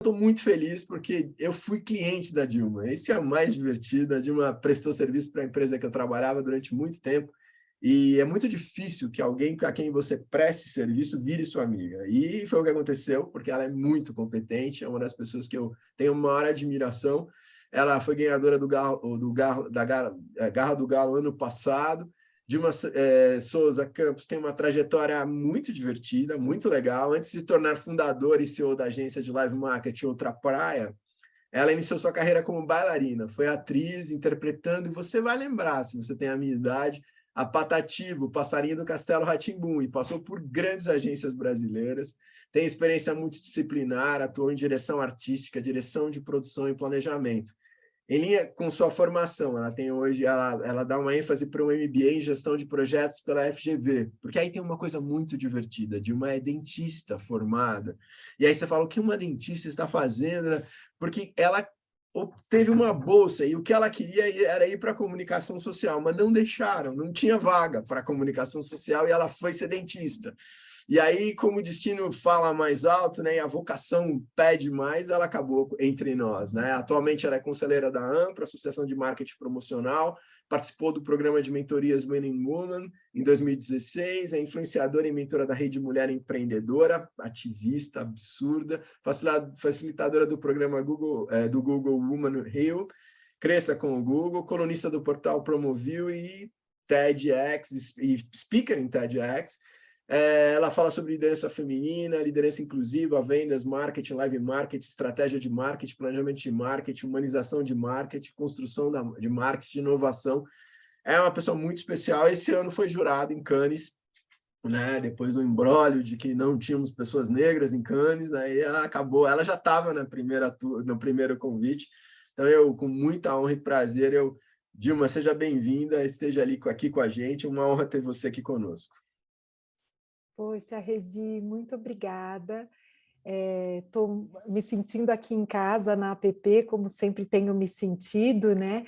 estou muito feliz porque eu fui cliente da Dilma. Esse é o mais divertido. A Dilma prestou serviço para a empresa que eu trabalhava durante muito tempo e é muito difícil que alguém a quem você preste serviço vire sua amiga. E foi o que aconteceu, porque ela é muito competente, é uma das pessoas que eu tenho maior admiração. Ela foi ganhadora Garra do Galo ano passado. Dilma Souza Campos tem uma trajetória muito divertida, muito legal. Antes de se tornar fundadora e CEO da agência de live marketing Outra Praia, ela iniciou sua carreira como bailarina, foi atriz, interpretando, e você vai lembrar, se você tem a minha idade, a Patativa, o Passarinho do Castelo Rá-Tim-Bum, e passou por grandes agências brasileiras, tem experiência multidisciplinar, atuou em direção artística, direção de produção e planejamento. Em linha com sua formação, ela tem hoje, ela dá uma ênfase para um MBA em gestão de projetos pela FGV, porque aí tem uma coisa muito divertida, de uma dentista formada, e aí você fala, o que uma dentista está fazendo, né? Porque ela teve uma bolsa, e o que ela queria era ir para a comunicação social, mas não deixaram, não tinha vaga para a comunicação social, e ela foi ser dentista. E aí, como o destino fala mais alto, né, e a vocação pede mais, ela acabou entre nós, né? Atualmente ela é conselheira da AMPRA, Associação de Marketing Promocional, participou do programa de mentorias Men in Women em 2016, é influenciadora e mentora da Rede Mulher Empreendedora, ativista absurda, facilitadora do programa do Google Woman Hill, Cresça com o Google, colunista do portal Promovil e TEDx, e speaker em TEDx. Ela fala sobre liderança feminina, liderança inclusiva, vendas, marketing, live marketing, estratégia de marketing, planejamento de marketing, humanização de marketing, construção de marketing, inovação. É uma pessoa muito especial. Esse ano foi jurada em Cannes, né? Depois do imbróglio de que não tínhamos pessoas negras em Cannes, aí ela acabou, ela já estava no primeiro convite. Então, eu, com muita honra e prazer, Dilma, seja bem-vinda, esteja aqui com a gente. Uma honra ter você aqui conosco. Poxa, Regi, muito obrigada. Estou me sentindo aqui em casa, na APP, como sempre tenho me sentido, né?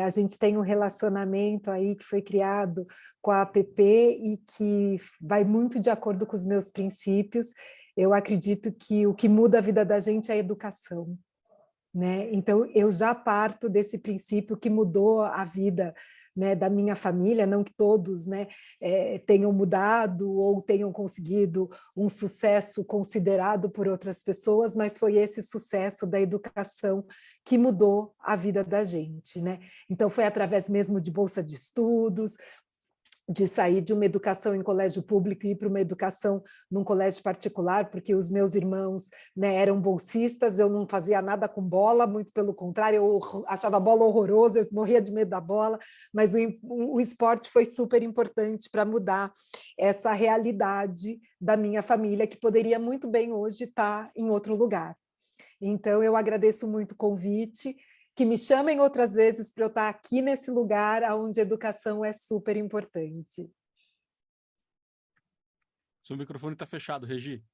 A gente tem um relacionamento aí que foi criado com a APP e que vai muito de acordo com os meus princípios. Eu acredito que o que muda a vida da gente é a educação, né? Então, eu já parto desse princípio que mudou a vida, né, da minha família, não que todos, né, tenham mudado ou tenham conseguido um sucesso considerado por outras pessoas, mas foi esse sucesso da educação que mudou a vida da gente, né? Então, foi através mesmo de bolsa de estudos, de sair de uma educação em colégio público e ir para uma educação num colégio particular, porque os meus irmãos, né, eram bolsistas, eu não fazia nada com bola, muito pelo contrário, eu achava a bola horrorosa, eu morria de medo da bola, mas o esporte foi super importante para mudar essa realidade da minha família, que poderia muito bem hoje estar em outro lugar. Então, eu agradeço muito o convite, que me chamem outras vezes para eu estar aqui nesse lugar onde a educação é super importante. Seu microfone está fechado, Regi.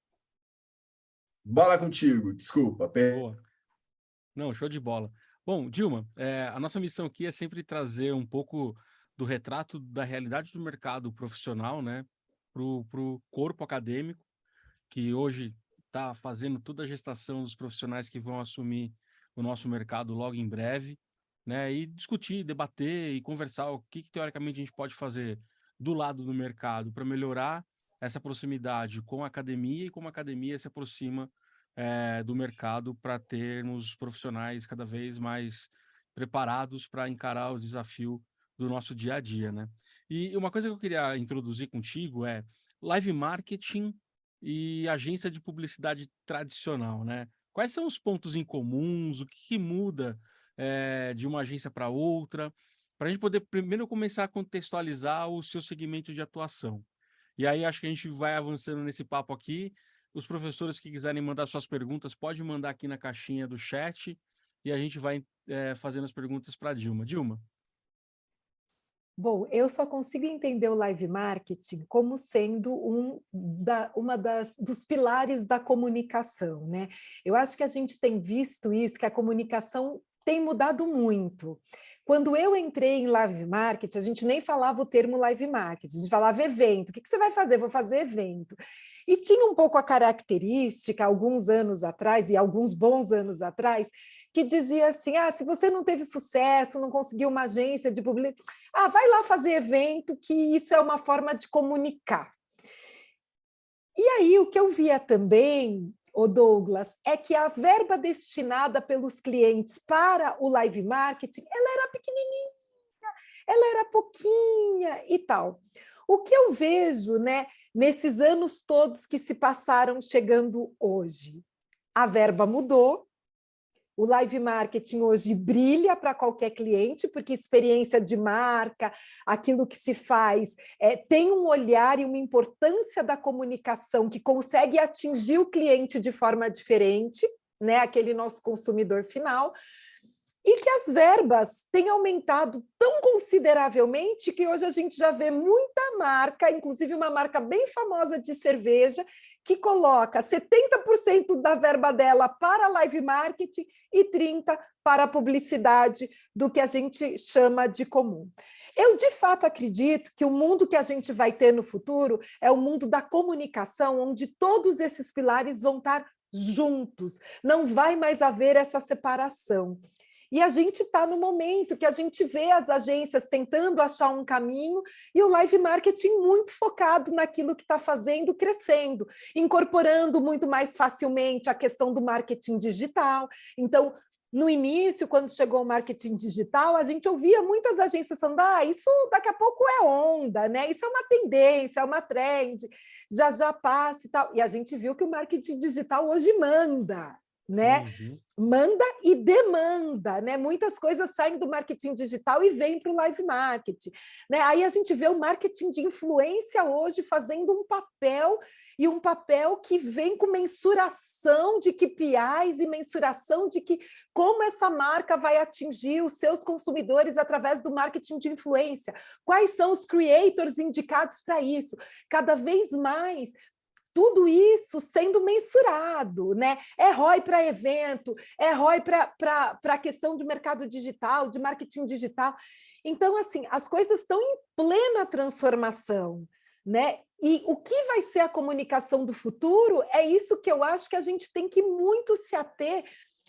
Bola contigo, desculpa. Boa. Não, show de bola. Bom, Dilma, a nossa missão aqui é sempre trazer um pouco do retrato da realidade do mercado profissional, né, para o corpo acadêmico, que hoje está fazendo toda a gestação dos profissionais que vão assumir o nosso mercado logo em breve, né, e discutir, debater e conversar o que teoricamente a gente pode fazer do lado do mercado para melhorar essa proximidade com a academia e como a academia se aproxima do mercado para termos profissionais cada vez mais preparados para encarar o desafio do nosso dia a dia, né? E uma coisa que eu queria introduzir contigo é live marketing e agência de publicidade tradicional, né? Quais são os pontos em comuns, o que muda de uma agência para outra, para a gente poder primeiro começar a contextualizar o seu segmento de atuação. E aí acho que a gente vai avançando nesse papo aqui. Os professores que quiserem mandar suas perguntas, pode mandar aqui na caixinha do chat e a gente vai fazendo as perguntas para a Dilma. Dilma. Bom, eu só consigo entender o live marketing como sendo dos pilares da comunicação, né? Eu acho que a gente tem visto isso, que a comunicação tem mudado muito. Quando eu entrei em live marketing, a gente nem falava o termo live marketing, a gente falava evento. O que você vai fazer? Vou fazer evento. e tinha um pouco a característica, alguns anos atrás, e alguns bons anos atrás, que dizia assim, se você não teve sucesso, não conseguiu uma agência de publicidade, vai lá fazer evento, que isso é uma forma de comunicar. E aí, o que eu via também, o Douglas, é que a verba destinada pelos clientes para o live marketing, ela era pequenininha, ela era pouquinha e tal. O que eu vejo, né, nesses anos todos que se passaram chegando hoje? A verba mudou, o live marketing hoje brilha para qualquer cliente, porque experiência de marca, aquilo que se faz, tem um olhar e uma importância da comunicação que consegue atingir o cliente de forma diferente, né, aquele nosso consumidor final, e que as verbas têm aumentado tão consideravelmente que hoje a gente já vê muita marca, inclusive uma marca bem famosa de cerveja, que coloca 70% da verba dela para live marketing e 30% para publicidade, do que a gente chama de comum. Eu, de fato, acredito que o mundo que a gente vai ter no futuro é o mundo da comunicação, onde todos esses pilares vão estar juntos, não vai mais haver essa separação. E a gente está no momento que a gente vê as agências tentando achar um caminho e o live marketing muito focado naquilo que está fazendo, crescendo, incorporando muito mais facilmente a questão do marketing digital. Então, no início, quando chegou o marketing digital, a gente ouvia muitas agências falando, isso daqui a pouco é onda, né? Isso é uma tendência, é uma trend, já passa e tal. E a gente viu que o marketing digital hoje manda, né? Manda e demanda, né? Muitas coisas saem do marketing digital e vêm para o live marketing, né? Aí a gente vê o marketing de influência hoje fazendo um papel, e um papel que vem com mensuração de KPIs e mensuração de como essa marca vai atingir os seus consumidores através do marketing de influência. Quais são os creators indicados para isso? Cada vez mais tudo isso sendo mensurado, né? É ROI para evento, é ROI para a questão de mercado digital, de marketing digital. Então, assim, as coisas estão em plena transformação, né? E o que vai ser a comunicação do futuro é isso que eu acho que a gente tem que muito se ater,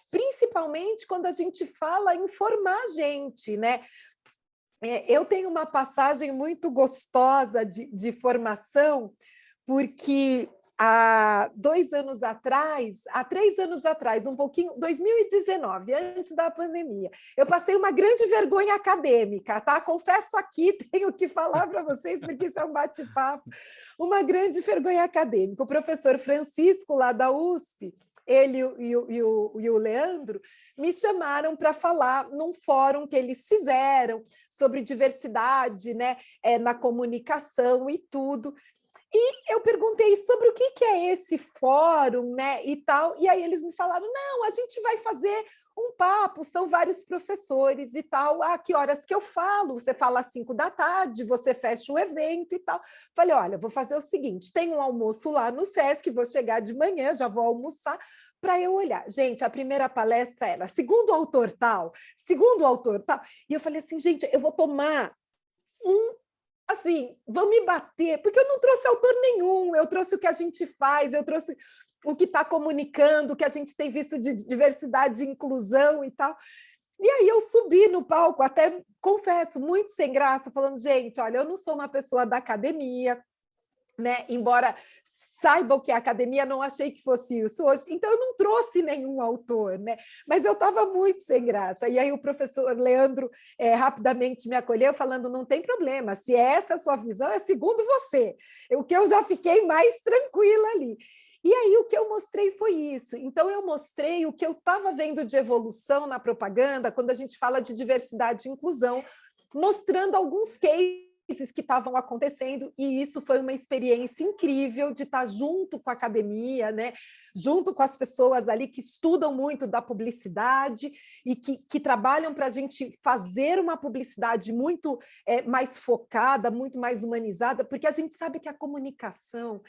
principalmente quando a gente fala em formar a gente, né? Eu tenho uma passagem muito gostosa de formação, porque há 2 anos atrás, há 3 anos atrás, 2019, antes da pandemia, eu passei uma grande vergonha acadêmica, tá? Confesso aqui, tenho que falar para vocês, porque isso é um bate-papo, uma grande vergonha acadêmica. O professor Francisco, lá da USP, ele e o Leandro, me chamaram para falar num fórum que eles fizeram sobre diversidade, né, na comunicação e tudo. E eu perguntei sobre o que é esse fórum, né, e tal, e aí eles me falaram, não, a gente vai fazer um papo, são vários professores e tal, que horas que eu falo? Você fala às 5 da tarde, você fecha o evento e tal. Falei, olha, vou fazer o seguinte, tem um almoço lá no Sesc, vou chegar de manhã, já vou almoçar, para eu olhar. Gente, a primeira palestra era segundo o autor tal, e eu falei assim, gente, eu vou tomar assim, vão me bater, porque eu não trouxe autor nenhum, eu trouxe o que a gente faz, eu trouxe o que está comunicando, o que a gente tem visto de diversidade e inclusão e tal. E aí eu subi no palco, até confesso, muito sem graça, falando, gente, olha, eu não sou uma pessoa da academia, né? Embora saiba o que é academia, não achei que fosse isso hoje, então eu não trouxe nenhum autor, né? Mas eu estava muito sem graça. E aí o professor Leandro rapidamente me acolheu, falando, não tem problema, se essa é a sua visão, é segundo você. O que eu já fiquei mais tranquila ali. E aí o que eu mostrei foi isso. Então eu mostrei o que eu estava vendo de evolução na propaganda, quando a gente fala de diversidade e inclusão, mostrando alguns cases que estavam acontecendo, e isso foi uma experiência incrível de estar junto com a academia, né? Junto com as pessoas ali que estudam muito da publicidade e que trabalham para a gente fazer uma publicidade muito mais focada, muito mais humanizada, porque a gente sabe que a comunicação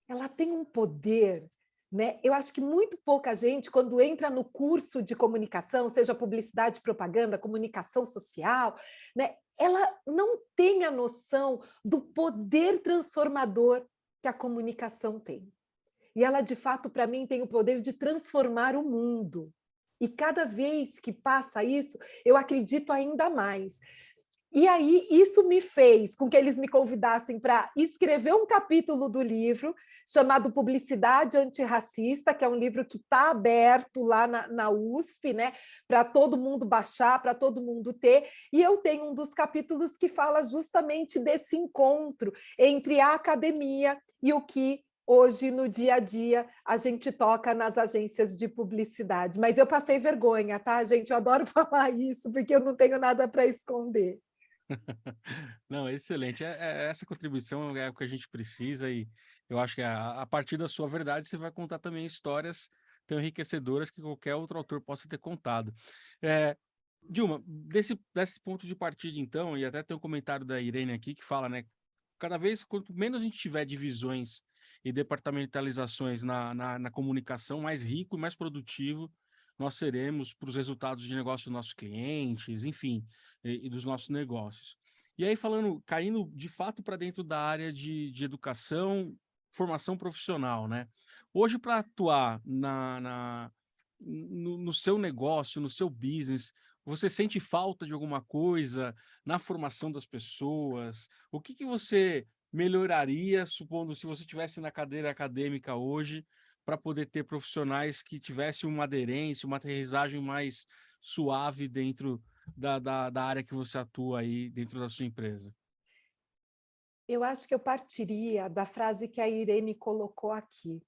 ela tem um poder, né? Eu acho que muito pouca gente, quando entra no curso de comunicação, seja publicidade, propaganda, comunicação social, né? Ela não tem a noção do poder transformador que a comunicação tem. E ela, de fato, para mim, tem o poder de transformar o mundo. E cada vez que passa isso, eu acredito ainda mais. E aí, isso me fez com que eles me convidassem para escrever um capítulo do livro chamado Publicidade Antirracista, que é um livro que está aberto lá na USP, né, para todo mundo baixar, para todo mundo ter. E eu tenho um dos capítulos que fala justamente desse encontro entre a academia e o que hoje, no dia a dia, a gente toca nas agências de publicidade. Mas eu passei vergonha, tá, gente? Eu adoro falar isso, porque eu não tenho nada para esconder. Não, excelente. Essa contribuição é o que a gente precisa e eu acho que a partir da sua verdade você vai contar também histórias tão enriquecedoras que qualquer outro autor possa ter contado. Dilma, desse ponto de partida, então, e até tem um comentário da Irene aqui que fala, né? Cada vez, quanto menos a gente tiver divisões e departamentalizações na comunicação, mais rico e mais produtivo nós seremos para os resultados de negócio dos nossos clientes, enfim, e dos nossos negócios. E aí, caindo de fato para dentro da área de educação, formação profissional, né? Hoje, para atuar no seu negócio, no seu business, você sente falta de alguma coisa na formação das pessoas? O que você melhoraria, supondo, se você estivesse na cadeira acadêmica hoje, para poder ter profissionais que tivessem uma aderência, uma aterrissagem mais suave dentro da área que você atua aí dentro da sua empresa? Eu acho que eu partiria da frase que a Irene colocou aqui.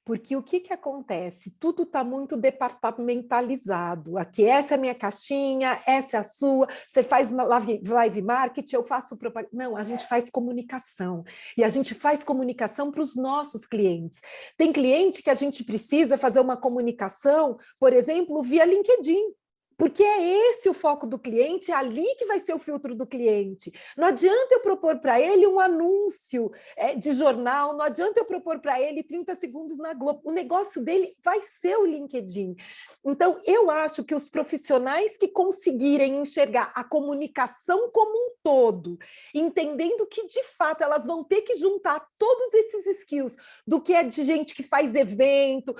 Porque o que acontece? Tudo está muito departamentalizado. Aqui, essa é a minha caixinha, essa é a sua, você faz live marketing, eu faço propaganda. Não, a gente faz comunicação. E a gente faz comunicação para os nossos clientes. Tem cliente que a gente precisa fazer uma comunicação, por exemplo, via LinkedIn. Porque é esse o foco do cliente, é ali que vai ser o filtro do cliente. Não adianta eu propor para ele um anúncio de jornal, não adianta eu propor para ele 30 segundos na Globo. O negócio dele vai ser o LinkedIn. Então, eu acho que os profissionais que conseguirem enxergar a comunicação como um todo, entendendo que, de fato, elas vão ter que juntar todos esses skills, do que é de gente que faz evento,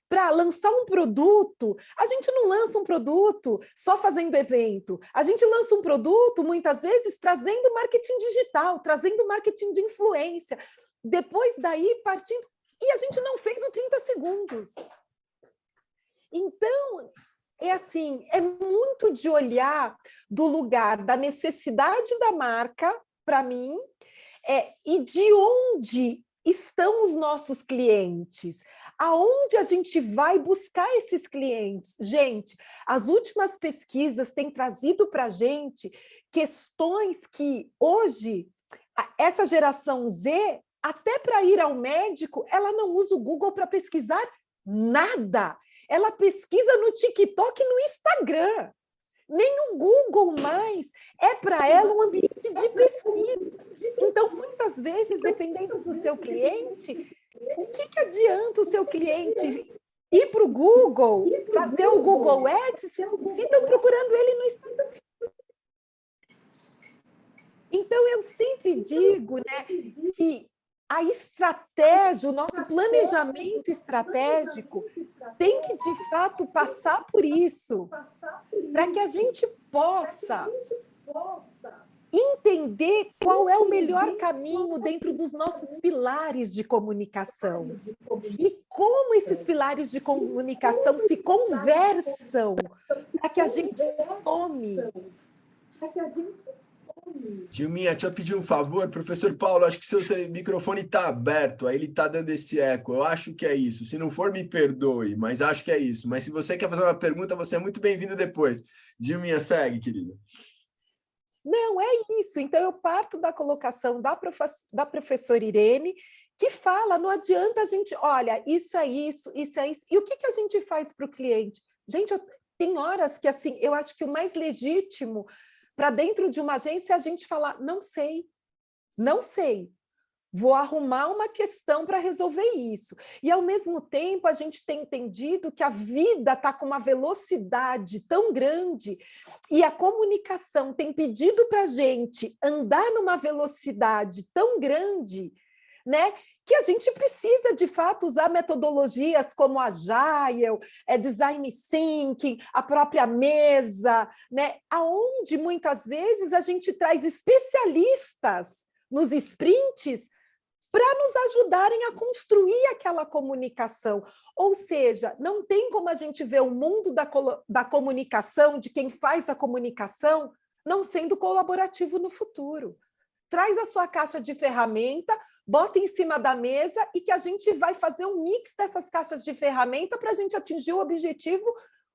para lançar um produto, a gente não lança um produto só fazendo evento. A gente lança um produto, muitas vezes, trazendo marketing digital, trazendo marketing de influência. Depois daí, partindo... E a gente não fez o 30 segundos. Então, é assim, é muito de olhar do lugar da necessidade da marca, para mim, e de onde estão os nossos clientes, aonde a gente vai buscar esses clientes. Gente, as últimas pesquisas têm trazido para a gente questões que hoje, essa geração Z, até para ir ao médico, ela não usa o Google para pesquisar nada. Ela pesquisa no TikTok e no Instagram. Nem o Google mais é para ela um ambiente de pesquisa. Então, muitas vezes, dependendo do seu cliente, o que adianta o seu cliente ir para o Google, fazer o Google Ads, se estão procurando ele no Instagram? Então, eu sempre digo, né, que a estratégia, o nosso planejamento estratégico tem que, de fato, passar por isso, para que a gente possa entender qual é o melhor caminho dentro dos nossos pilares de comunicação e como esses pilares de comunicação se conversam para que a gente some. Dilminha, deixa eu pedir um favor, professor Paulo, acho que seu microfone está aberto, aí ele está dando esse eco, eu acho que é isso, se não for me perdoe, mas acho que é isso, mas se você quer fazer uma pergunta, você é muito bem-vindo depois. Dilminha, segue, querida. Não, é isso, então eu parto da colocação da professora Irene, que fala, não adianta a gente, olha, isso é isso, isso é isso, e o que a gente faz para o cliente? Gente, tem horas que, assim, eu acho que o mais legítimo para dentro de uma agência é a gente falar, não sei, vou arrumar uma questão para resolver isso. E, ao mesmo tempo, a gente tem entendido que a vida está com uma velocidade tão grande e a comunicação tem pedido para a gente andar numa velocidade tão grande, né, que a gente precisa, de fato, usar metodologias como Agile, Design Thinking, a própria mesa, né? Aonde, muitas vezes, a gente traz especialistas nos sprints para nos ajudarem a construir aquela comunicação. Ou seja, não tem como a gente ver o mundo da comunicação, de quem faz a comunicação, não sendo colaborativo no futuro. Traz a sua caixa de ferramenta, bota em cima da mesa e que a gente vai fazer um mix dessas caixas de ferramenta para a gente atingir o objetivo,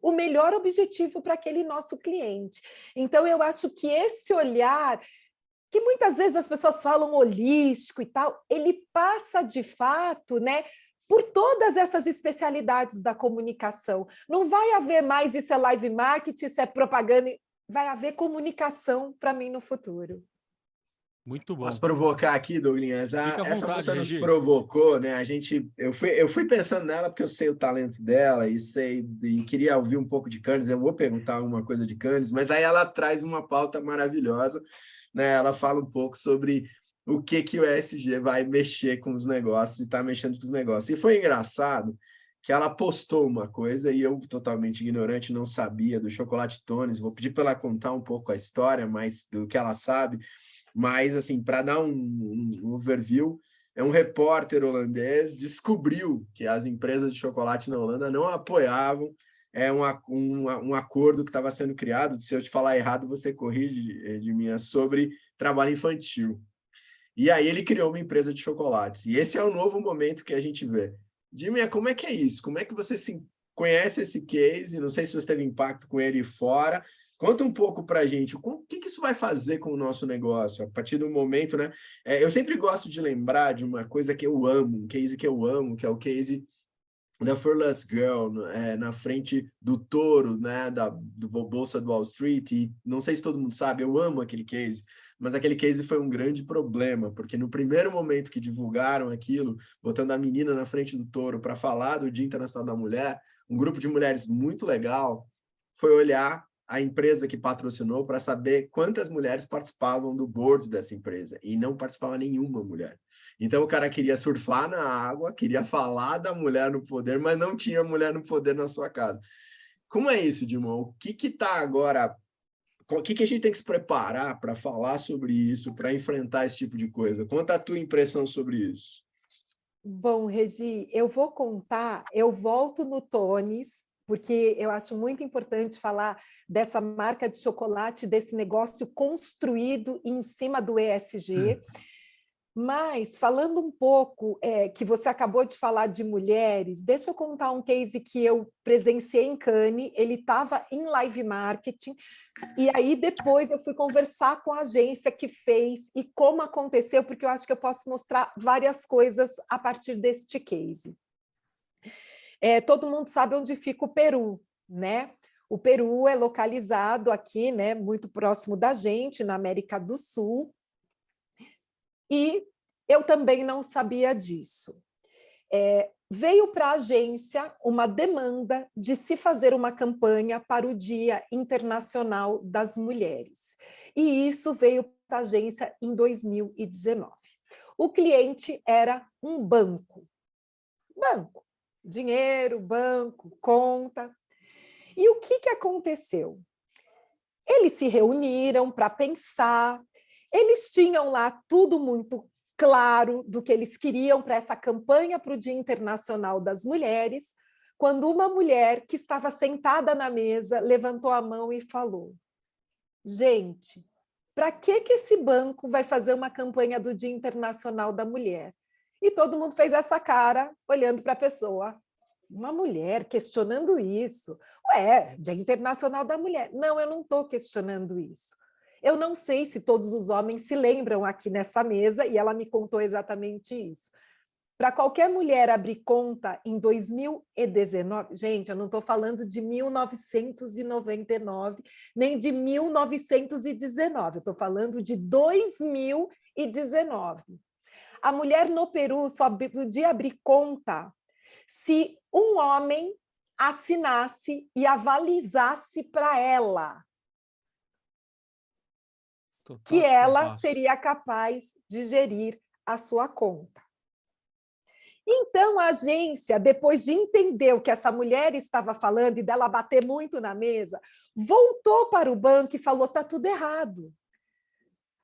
o melhor objetivo para aquele nosso cliente. Então, eu acho que esse olhar, que muitas vezes as pessoas falam holístico e tal, ele passa de fato, né, por todas essas especialidades da comunicação. Não vai haver mais isso é live marketing, isso é propaganda, vai haver comunicação para mim no futuro. Muito bom. Posso provocar aqui, Douglas? Fica à Essa vontade, moça nos Regi. provocou, né? Eu fui pensando nela porque eu sei o talento dela e queria ouvir um pouco de Cannes. Eu vou perguntar alguma coisa de Cannes, mas aí ela traz uma pauta maravilhosa, né? Ela fala um pouco sobre o que o ESG vai mexer com os negócios e está mexendo com os negócios. E foi engraçado que ela postou uma coisa e eu, totalmente ignorante, não sabia do Chocolate Tones. Vou pedir para ela contar um pouco a história, mas do que ela sabe. Mas, assim, para dar um overview, um repórter holandês descobriu que as empresas de chocolate na Holanda não apoiavam um acordo que estava sendo criado, se eu te falar errado, você corrige de mim, sobre trabalho infantil. E aí ele criou uma empresa de chocolates. E esse é o novo momento que a gente vê. Dimia, como é que é isso? Como é que você conhece esse case? Não sei se você teve impacto com ele fora. Conta um pouco para a gente, o que isso vai fazer com o nosso negócio? A partir do momento, né? Eu sempre gosto de lembrar de uma coisa que eu amo, um case que eu amo, que é o case da Fearless Girl, na frente do touro, né, do Bolsa do Wall Street, e não sei se todo mundo sabe, eu amo aquele case, mas aquele case foi um grande problema, porque no primeiro momento que divulgaram aquilo, botando a menina na frente do touro para falar do Dia Internacional da Mulher, um grupo de mulheres muito legal foi olhar a empresa que patrocinou para saber quantas mulheres participavam do board dessa empresa, e não participava nenhuma mulher. Então o cara queria surfar na água, queria falar da mulher no poder, mas não tinha mulher no poder na sua casa. Como é isso, Dilma? O que está agora? O que a gente tem que se preparar para falar sobre isso, para enfrentar esse tipo de coisa? Conta a tua impressão sobre isso. Bom, Regi, eu vou contar, eu volto no Tones, porque eu acho muito importante falar dessa marca de chocolate, desse negócio construído em cima do ESG. Mas, falando um pouco, que você acabou de falar de mulheres, deixa eu contar um case que eu presenciei em Cannes, ele estava em live marketing, e aí depois eu fui conversar com a agência que fez e como aconteceu, porque eu acho que eu posso mostrar várias coisas a partir deste case. Todo mundo sabe onde fica o Peru, né? O Peru é localizado aqui, né, muito próximo da gente, na América do Sul, e eu também não sabia disso. Veio para a agência uma demanda de se fazer uma campanha para o Dia Internacional das Mulheres. E isso veio para a agência em 2019. O cliente era um banco. Banco. Dinheiro, banco, conta. E o que aconteceu? Eles se reuniram para pensar, eles tinham lá tudo muito claro do que eles queriam para essa campanha para o Dia Internacional das Mulheres, quando uma mulher que estava sentada na mesa levantou a mão e falou: gente, para que esse banco vai fazer uma campanha do Dia Internacional da Mulher? E todo mundo fez essa cara olhando para a pessoa. Uma mulher questionando isso. Ué, Dia Internacional da Mulher. Não, eu não estou questionando isso. Eu não sei se todos os homens se lembram aqui nessa mesa, e ela me contou exatamente isso. Para qualquer mulher abrir conta em 2019, gente, eu não estou falando de 1999, nem de 1919, eu estou falando de 2019. A mulher no Peru só podia abrir conta se um homem assinasse e avalizasse para ela que ela seria capaz de gerir a sua conta. Então, a agência, depois de entender o que essa mulher estava falando e dela bater muito na mesa, voltou para o banco e falou: está tudo errado.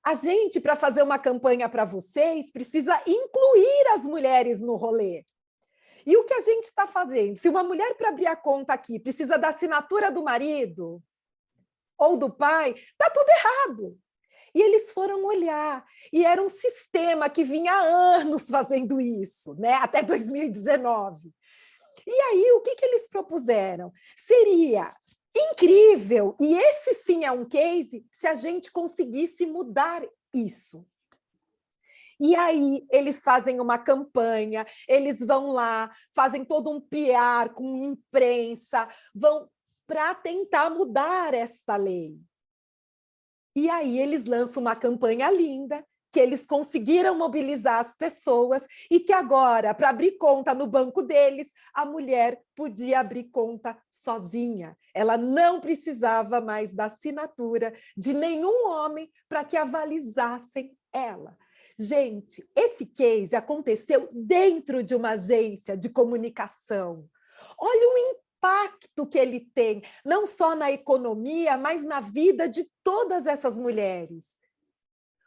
A gente, para fazer uma campanha para vocês, precisa incluir as mulheres no rolê. E o que a gente está fazendo? Se uma mulher, para abrir a conta aqui, precisa da assinatura do marido ou do pai, está tudo errado. E eles foram olhar, e era um sistema que vinha há anos fazendo isso, né? Até 2019. E aí, o que eles propuseram? Seria incrível, e esse sim é um case, se a gente conseguisse mudar isso. E aí, eles fazem uma campanha, eles vão lá, fazem todo um PR com imprensa, vão para tentar mudar esta lei. E aí eles lançam uma campanha linda, que eles conseguiram mobilizar as pessoas e que agora, para abrir conta no banco deles, a mulher podia abrir conta sozinha. Ela não precisava mais da assinatura de nenhum homem para que avalizassem ela. Gente, esse case aconteceu dentro de uma agência de comunicação. Olha o impacto que ele tem, não só na economia, mas na vida de todas essas mulheres.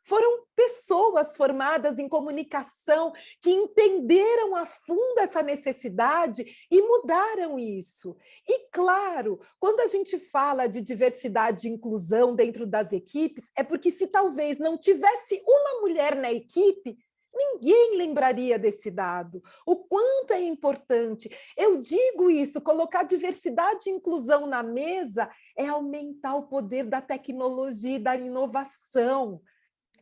Foram pessoas formadas em comunicação que entenderam a fundo essa necessidade e mudaram isso. E, claro, quando a gente fala de diversidade e inclusão dentro das equipes, é porque se talvez não tivesse uma mulher na equipe, ninguém lembraria desse dado. O quanto é importante. Eu digo isso, colocar diversidade e inclusão na mesa é aumentar o poder da tecnologia e da inovação.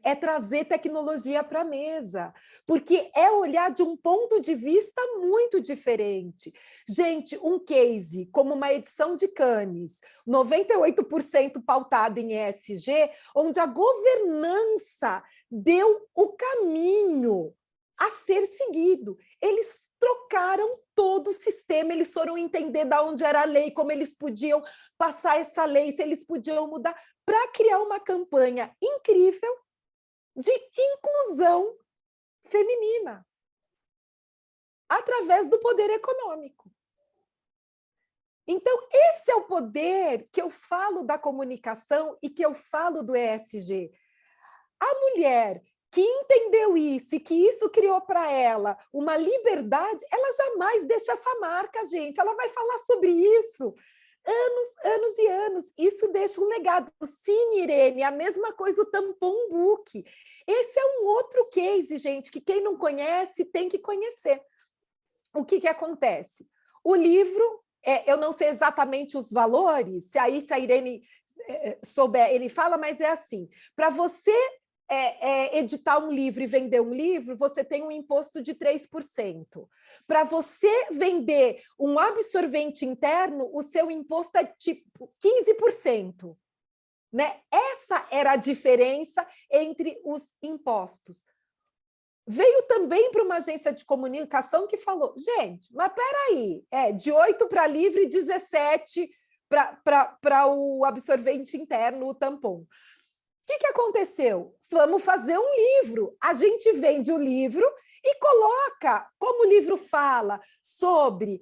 É trazer tecnologia para a mesa, porque é olhar de um ponto de vista muito diferente. Gente, um case como uma edição de Cannes, 98% pautada em ESG, onde a governança deu o caminho a ser seguido. Eles trocaram todo o sistema, eles foram entender de onde era a lei, como eles podiam passar essa lei, se eles podiam mudar, para criar uma campanha incrível de inclusão feminina, através do poder econômico. Então, esse é o poder que eu falo da comunicação e que eu falo do ESG. A mulher que entendeu isso e que isso criou para ela uma liberdade, ela jamais deixa essa marca, gente. Ela vai falar sobre isso anos e anos. Isso deixa um legado. Sim, Irene, a mesma coisa o Tampon Book. Esse é um outro case, gente, que quem não conhece tem que conhecer. O que acontece? O livro, eu não sei exatamente os valores, se a Irene souber, ele fala, mas é assim, para você editar um livro e vender um livro, você tem um imposto de 3%. Para você vender um absorvente interno, o seu imposto é tipo 15%. Né? Essa era a diferença entre os impostos. Veio também para uma agência de comunicação que falou, gente, mas peraí, de 8 para livre e 17 para o absorvente interno, o tampão. O que aconteceu? Vamos fazer um livro. A gente vende o livro e coloca, como o livro fala sobre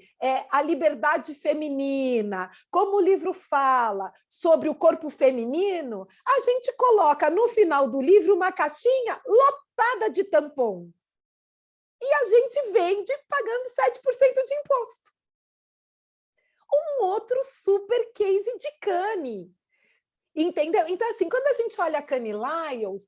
a liberdade feminina, como o livro fala sobre o corpo feminino, a gente coloca no final do livro uma caixinha lotada de tampão. E a gente vende pagando 7% de imposto. Um outro super case de Cannes. Entendeu? Então, assim, quando a gente olha a Cannes Lions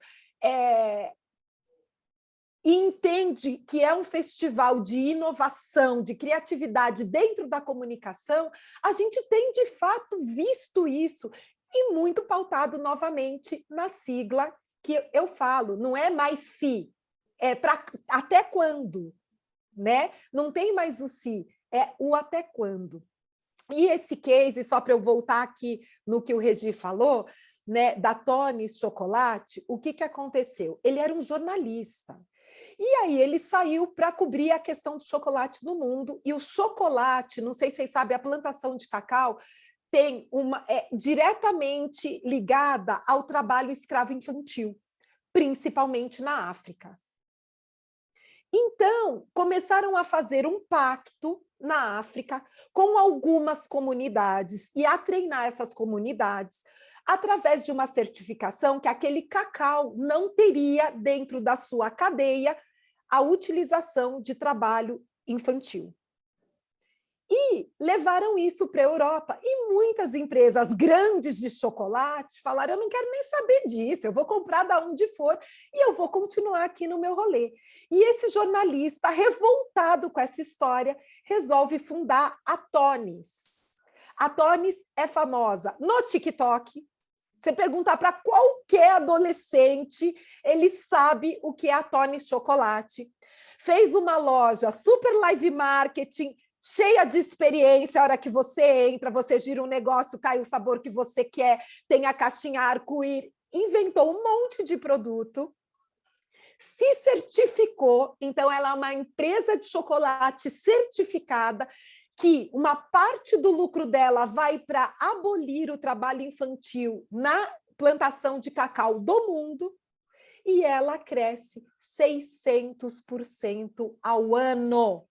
e entende que é um festival de inovação, de criatividade dentro da comunicação, a gente tem, de fato, visto isso, e muito pautado novamente na sigla que eu falo, não é mais se, é para até quando, né? Não tem mais o se, é o até quando. E esse case, só para eu voltar aqui no que o Regi falou, né, da Tony's Chocolate, o que aconteceu? Ele era um jornalista. E aí ele saiu para cobrir a questão do chocolate no mundo. E o chocolate, não sei se vocês sabem, a plantação de cacau tem diretamente ligada ao trabalho escravo infantil, principalmente na África. Então, começaram a fazer um pacto na África com algumas comunidades e a treinar essas comunidades através de uma certificação que aquele cacau não teria dentro da sua cadeia a utilização de trabalho infantil. E levaram isso para a Europa. E muitas empresas grandes de chocolate falaram, eu não quero nem saber disso, eu vou comprar de onde for e eu vou continuar aqui no meu rolê. E esse jornalista, revoltado com essa história, resolve fundar a Tonies. A Tonies é famosa no TikTok. Você perguntar para qualquer adolescente, ele sabe o que é a Tonies Chocolate. Fez uma loja super live marketing, cheia de experiência. A hora que você entra, você gira um negócio, cai o sabor que você quer, tem a caixinha arco-íris. Inventou um monte de produto, se certificou, então ela é uma empresa de chocolate certificada, que uma parte do lucro dela vai para abolir o trabalho infantil na plantação de cacau do mundo, e ela cresce 600% ao ano.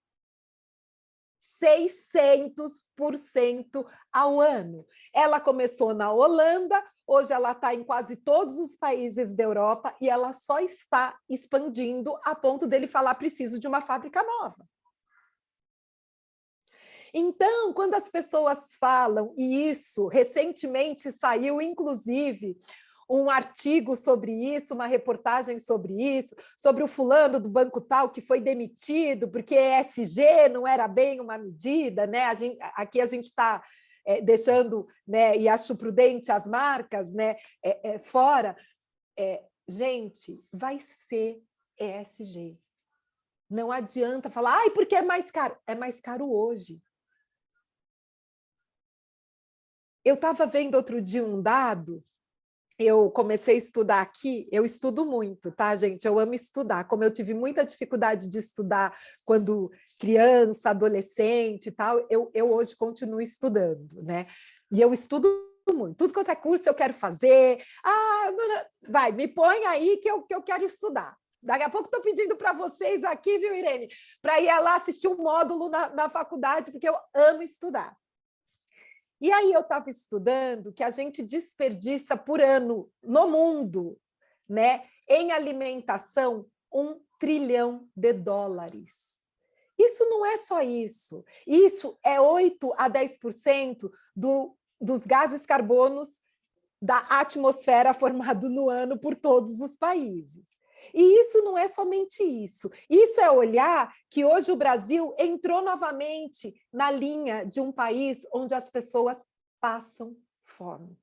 600% ao ano. Ela começou na Holanda, hoje ela está em quase todos os países da Europa e ela só está expandindo a ponto dele falar, preciso de uma fábrica nova. Então, quando as pessoas falam, e isso recentemente saiu, inclusive, um artigo sobre isso, uma reportagem sobre isso, sobre o fulano do banco tal que foi demitido porque ESG não era bem uma medida, né? Aqui a gente está deixando, né, e acho prudente as marcas, né, fora. Gente, vai ser ESG. Não adianta falar, ai, porque é mais caro. É mais caro hoje. Eu estava vendo outro dia um dado. Eu comecei a estudar aqui, eu estudo muito, tá, gente? Eu amo estudar. Como eu tive muita dificuldade de estudar quando criança, adolescente e tal, eu hoje continuo estudando, né? E eu estudo muito. Tudo quanto é curso eu quero fazer. Vai, me põe aí que eu quero estudar. Daqui a pouco estou pedindo para vocês aqui, viu, Irene? Para ir lá assistir um módulo na faculdade, porque eu amo estudar. E aí eu estava estudando que a gente desperdiça por ano no mundo, né, em alimentação, $1 trilhão. Isso não é só isso. Isso é 8 a 10% dos gases carbonos da atmosfera formado no ano por todos os países. E isso não é somente isso. Isso é olhar que hoje o Brasil entrou novamente na linha de um país onde as pessoas passam fome.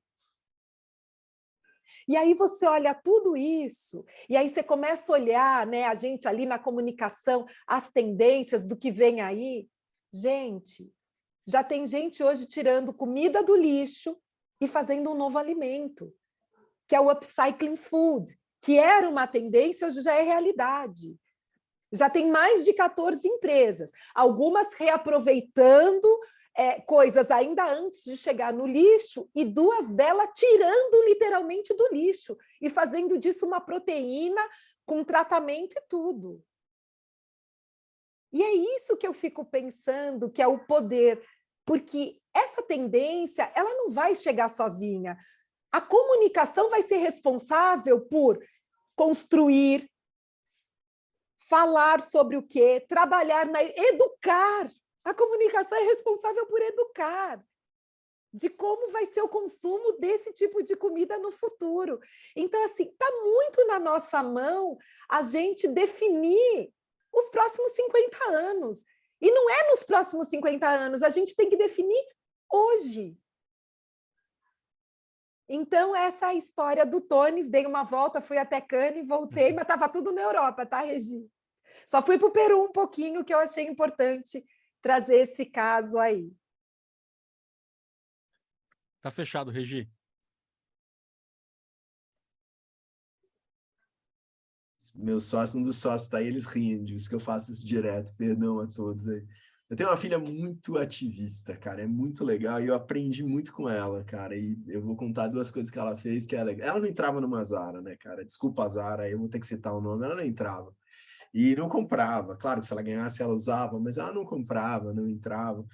E aí você olha tudo isso, e aí você começa a olhar, né, a gente ali na comunicação, as tendências do que vem aí. Gente, já tem gente hoje tirando comida do lixo e fazendo um novo alimento, que é o upcycling food, que era uma tendência, hoje já é realidade. Já tem mais de 14 empresas, algumas reaproveitando coisas ainda antes de chegar no lixo, e 2 delas tirando literalmente do lixo e fazendo disso uma proteína com tratamento e tudo. E é isso que eu fico pensando, que é o poder, porque essa tendência ela não vai chegar sozinha. A comunicação vai ser responsável por construir, falar sobre o quê, trabalhar, educar. A comunicação é responsável por educar, de como vai ser o consumo desse tipo de comida no futuro. Então, assim, está muito na nossa mão a gente definir os próximos 50 anos. E não é nos próximos 50 anos, a gente tem que definir hoje. Então, essa é a história do Tonies. Dei uma volta, fui até Cannes e voltei, mas estava tudo na Europa, tá, Regi? Só fui para o Peru um pouquinho, que eu achei importante trazer esse caso aí. Tá fechado, Regi. Meu sócio, um dos sócios tá aí, eles riem disso, que eu faço isso direto, perdão a todos aí. Eu tenho uma filha muito ativista, cara, é muito legal e eu aprendi muito com ela, cara, e eu vou contar 2 coisas que ela fez que é legal. Ela não entrava numa Zara, né, cara, desculpa a Zara, eu vou ter que citar o nome, ela não entrava. E não comprava. Claro que se ela ganhasse, ela usava, mas ela não comprava, não entrava.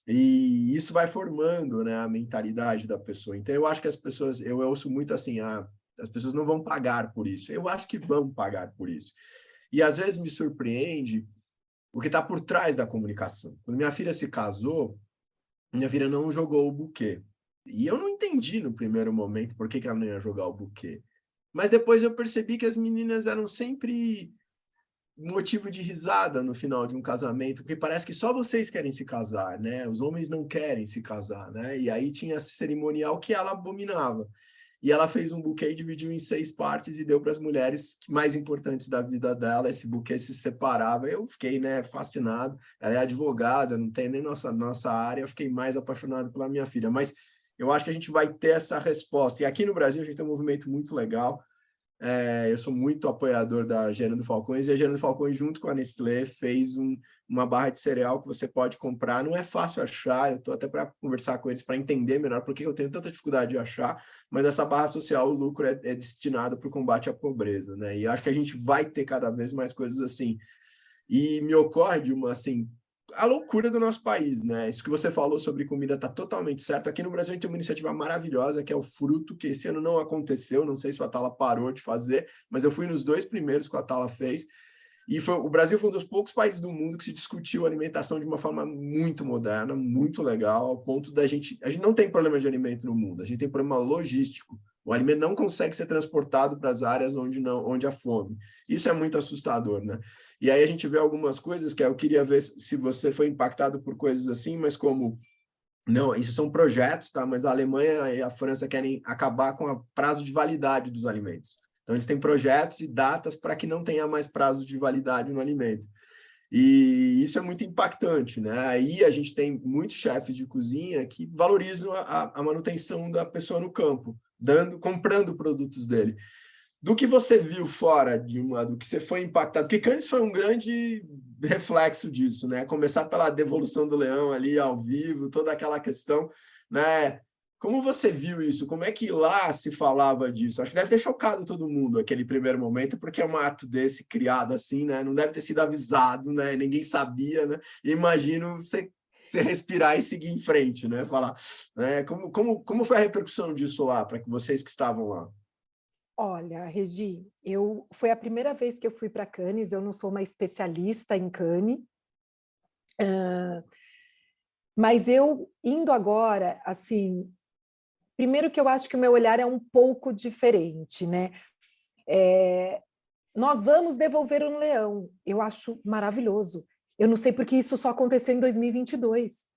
E isso vai formando, né, a mentalidade da pessoa. Então, eu acho que as pessoas, eu ouço muito assim, as pessoas não vão pagar por isso. Eu acho que vão pagar por isso. E às vezes me surpreende o que está por trás da comunicação. Quando minha filha se casou, minha filha não jogou o buquê. E eu não entendi no primeiro momento por que ela não ia jogar o buquê. Mas depois eu percebi que as meninas eram sempre motivo de risada no final de um casamento, porque parece que só vocês querem se casar, né? Os homens não querem se casar, né? E aí tinha esse cerimonial que ela abominava. E ela fez um buquê e dividiu em 6 partes e deu para as mulheres mais importantes da vida dela. Esse buquê se separava. Eu fiquei, né, fascinado. Ela é advogada, não tem nem nossa área. Eu fiquei mais apaixonado pela minha filha. Mas eu acho que a gente vai ter essa resposta. E aqui no Brasil a gente tem um movimento muito legal. Eu sou muito apoiador da Gerando Falcões, e a Gerando Falcões, junto com a Nestlé, fez uma barra de cereal que você pode comprar. Não é fácil achar, eu estou até para conversar com eles para entender melhor por que eu tenho tanta dificuldade de achar, mas essa barra social, o lucro é destinado para o combate à pobreza, né? E acho que a gente vai ter cada vez mais coisas assim. E me ocorre de assim, a loucura do nosso país, né? Isso que você falou sobre comida está totalmente certo. Aqui no Brasil a gente tem uma iniciativa maravilhosa, que é o Fruto, que esse ano não aconteceu, não sei se o Atala parou de fazer, mas eu fui nos 2 primeiros que o Atala fez, e o Brasil foi um dos poucos países do mundo que se discutiu alimentação de uma forma muito moderna, muito legal, ao ponto da gente não tem problema de alimento no mundo, a gente tem problema logístico. O alimento não consegue ser transportado para as áreas onde há fome. Isso é muito assustador, né? E aí a gente vê algumas coisas que eu queria ver se você foi impactado por coisas assim, mas como... Não, isso são projetos, tá? Mas a Alemanha e a França querem acabar com o prazo de validade dos alimentos. Então, eles têm projetos e datas para que não tenha mais prazo de validade no alimento. E isso é muito impactante, né? Aí a gente tem muitos chefes de cozinha que valorizam a manutenção da pessoa no campo, comprando produtos dele. Do que você viu fora do que você foi impactado, porque Cannes foi um grande reflexo disso, né? Começar pela devolução do leão ali ao vivo, toda aquela questão, né? Como você viu isso? Como é que lá se falava disso? Acho que deve ter chocado todo mundo aquele primeiro momento, porque é um ato desse criado assim, né? Não deve ter sido avisado, né? Ninguém sabia, né? E imagino você respirar e seguir em frente, né? Falar, né? Como foi a repercussão disso lá, para vocês que estavam lá? Olha, Regi, foi a primeira vez que eu fui para Cannes, eu não sou uma especialista em Cannes, mas eu indo agora, assim, primeiro que eu acho que o meu olhar é um pouco diferente, né? Nós vamos devolver um leão, eu acho maravilhoso. Eu não sei porque isso só aconteceu em 2022.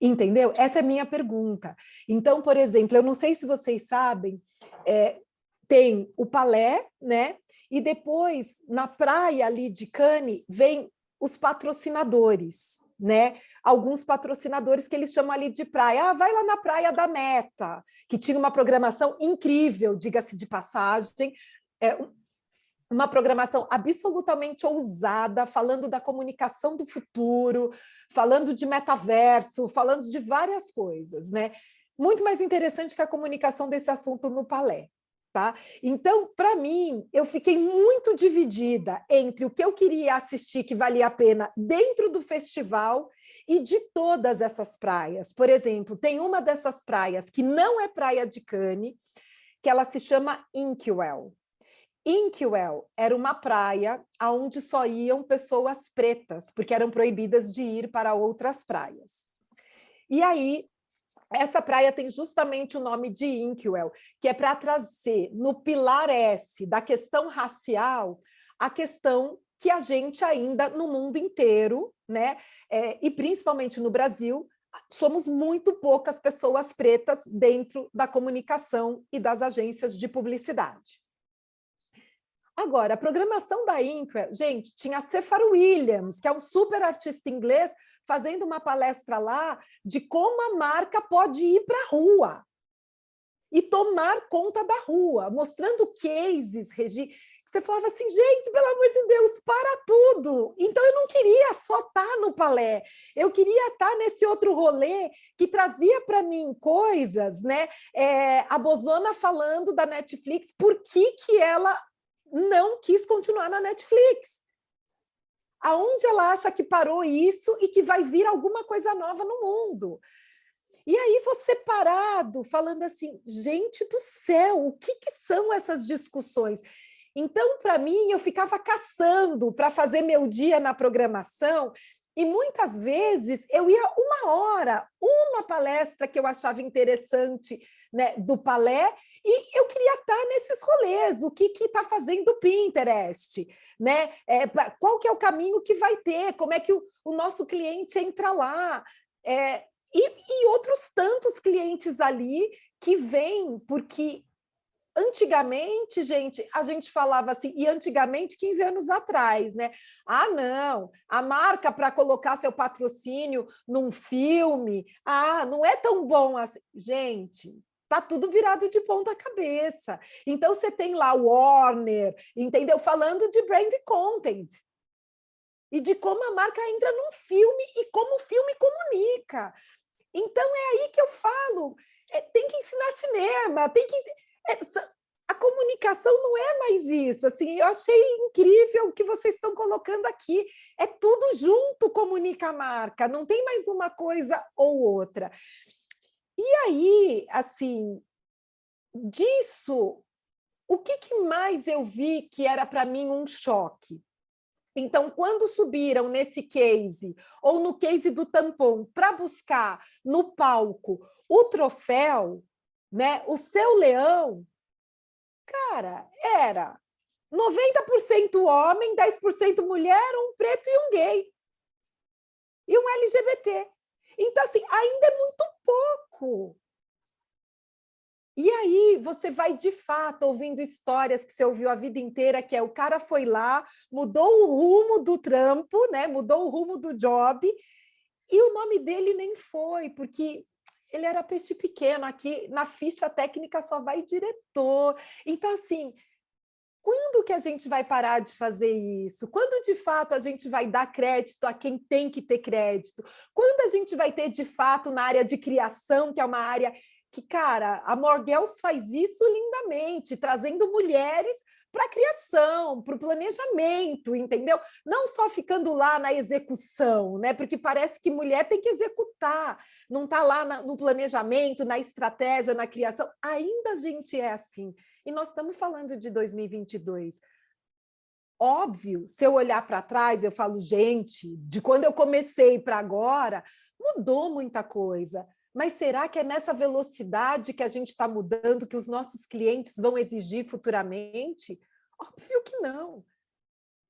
Entendeu? Essa é a minha pergunta. Então, por exemplo, eu não sei se vocês sabem, tem o Palais, né? E depois, na praia ali de Cannes, vem os patrocinadores, né? Alguns patrocinadores que eles chamam ali de praia. Ah, vai lá na Praia da Meta, que tinha uma programação incrível, diga-se de passagem, uma programação absolutamente ousada, falando da comunicação do futuro, falando de metaverso, falando de várias coisas, né? Muito mais interessante que a comunicação desse assunto no Palais. Tá? Então, para mim, eu fiquei muito dividida entre o que eu queria assistir que valia a pena dentro do festival e de todas essas praias. Por exemplo, tem uma dessas praias que não é praia de Cannes, que ela se chama Inkwell. Inkwell era uma praia onde só iam pessoas pretas, porque eram proibidas de ir para outras praias. E aí, essa praia tem justamente o nome de Inkwell, que é para trazer no pilar S da questão racial a questão que a gente ainda, no mundo inteiro, né, e principalmente no Brasil, somos muito poucas pessoas pretas dentro da comunicação e das agências de publicidade. Agora, a programação da Inkwell, gente, tinha a Sephora Williams, que é um super artista inglês, fazendo uma palestra lá de como a marca pode ir para a rua e tomar conta da rua, mostrando cases, Regi. Você falava assim, gente, pelo amor de Deus, para tudo. Então, eu não queria só estar no Palais, eu queria estar nesse outro rolê que trazia para mim coisas, né? A Bozona falando da Netflix, por que ela não quis continuar na Netflix. Aonde ela acha que parou isso e que vai vir alguma coisa nova no mundo? E aí você parado, falando assim, gente do céu, o que são essas discussões? Então, para mim, eu ficava caçando para fazer meu dia na programação, e muitas vezes eu ia 1 hora, uma palestra que eu achava interessante, né, do Palé, e eu queria estar nesses rolês, o que está fazendo o Pinterest, né? Qual que é o caminho que vai ter, como é que o nosso cliente entra lá, e outros tantos clientes ali que vêm, porque antigamente, gente, a gente falava assim, e antigamente, 15 anos atrás, né? Ah, não, a marca para colocar seu patrocínio num filme, não é tão bom assim. Gente, tá tudo virado de ponta cabeça. Então, você tem lá o Warner, entendeu? Falando de brand content. E de como a marca entra num filme e como o filme comunica. Então, é aí que eu falo, tem que ensinar cinema, tem que... a comunicação não é mais isso. Assim, eu achei incrível o que vocês estão colocando aqui. É tudo junto, comunica a marca, não tem mais uma coisa ou outra. E aí, assim, disso, o que mais eu vi que era para mim um choque? Então, quando subiram nesse case, ou no case do tampão, para buscar no palco o troféu, né, o seu leão, cara, era 90% homem, 10% mulher, um preto e um gay. E um LGBT. Então, assim, ainda é muito pouco. E aí você vai, de fato, ouvindo histórias que você ouviu a vida inteira, que é o cara foi lá, mudou o rumo do trampo, né? Mudou o rumo do job, e o nome dele nem foi, porque ele era peixe pequeno. Aqui na ficha técnica só vai diretor. Então, assim, quando que a gente vai parar de fazer isso? Quando, de fato, a gente vai dar crédito a quem tem que ter crédito? Quando a gente vai ter, de fato, na área de criação, que é uma área que, cara, a Morgels faz isso lindamente, trazendo mulheres para a criação, para o planejamento, entendeu? Não só ficando lá na execução, né? Porque parece que mulher tem que executar, não está lá no planejamento, na estratégia, na criação. Ainda a gente é assim. E nós estamos falando de 2022. Óbvio, se eu olhar para trás, eu falo, gente, de quando eu comecei para agora, mudou muita coisa. Mas será que é nessa velocidade que a gente está mudando, que os nossos clientes vão exigir futuramente? Óbvio que não.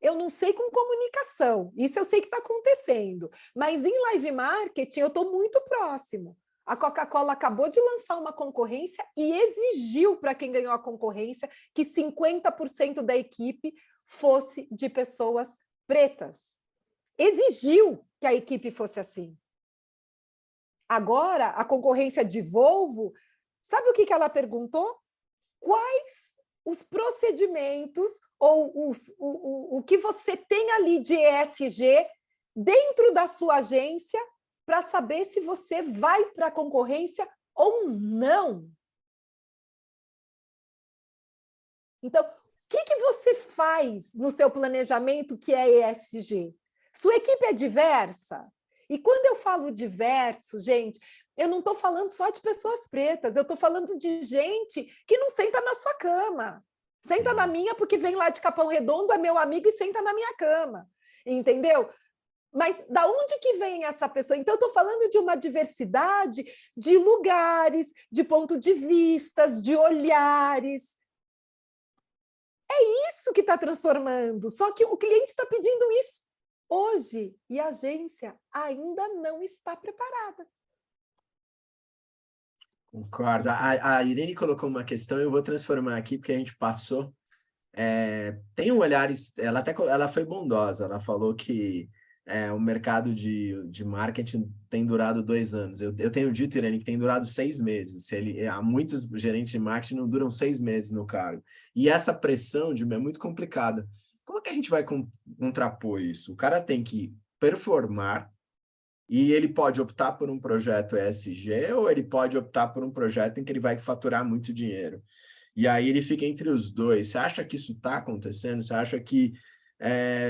Eu não sei com comunicação, isso eu sei que está acontecendo, mas em live marketing eu estou muito próximo. A Coca-Cola acabou de lançar uma concorrência e exigiu para quem ganhou a concorrência que 50% da equipe fosse de pessoas pretas. Exigiu que a equipe fosse assim. Agora, a concorrência de Volvo, sabe o que ela perguntou? Quais os procedimentos ou o que você tem ali de ESG dentro da sua agência para saber se você vai para a concorrência ou não. Então, o que você faz no seu planejamento que é ESG? Sua equipe é diversa? E quando eu falo diverso, gente, eu não estou falando só de pessoas pretas, eu estou falando de gente que não senta na sua cama. Senta na minha porque vem lá de Capão Redondo, é meu amigo e senta na minha cama. Entendeu? Mas da onde que vem essa pessoa? Então, eu estou falando de uma diversidade de lugares, de ponto de vistas, de olhares. É isso que está transformando. Só que o cliente está pedindo isso hoje e a agência ainda não está preparada. Concordo. A Irene colocou uma questão, eu vou transformar aqui, porque a gente passou. Tem um olhar, ela foi bondosa, ela falou que o mercado de marketing tem durado 2 anos. Eu tenho dito, Irene, que tem durado 6 meses. Há muitos gerentes de marketing não duram 6 meses no cargo. E essa pressão é muito complicada. Como que a gente vai contrapor isso? O cara tem que performar, e ele pode optar por um projeto ESG ou ele pode optar por um projeto em que ele vai faturar muito dinheiro. e aí ele fica entre os dois. Você acha que isso está acontecendo? Você acha que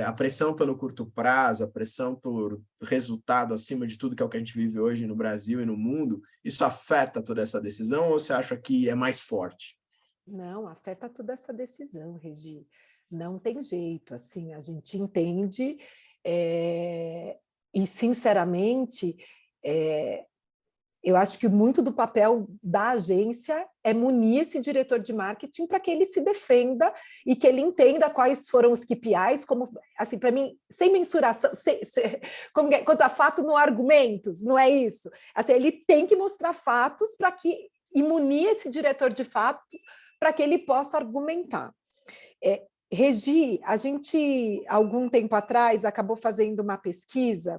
a pressão pelo curto prazo, a pressão por resultado acima de tudo, que é o que a gente vive hoje no Brasil e no mundo, isso afeta toda essa decisão ou você acha que é mais forte? Não, afeta toda essa decisão, Regi. Não tem jeito, assim, a gente entende e, sinceramente, eu acho que muito do papel da agência é munir esse diretor de marketing para que ele se defenda e que ele entenda quais foram os KPIs, como, assim, para mim, sem mensuração, quanto a fato, não há argumentos, não é isso. Assim, ele tem que mostrar fatos e munir esse diretor de fatos para que ele possa argumentar. Regi, a gente, algum tempo atrás, acabou fazendo uma pesquisa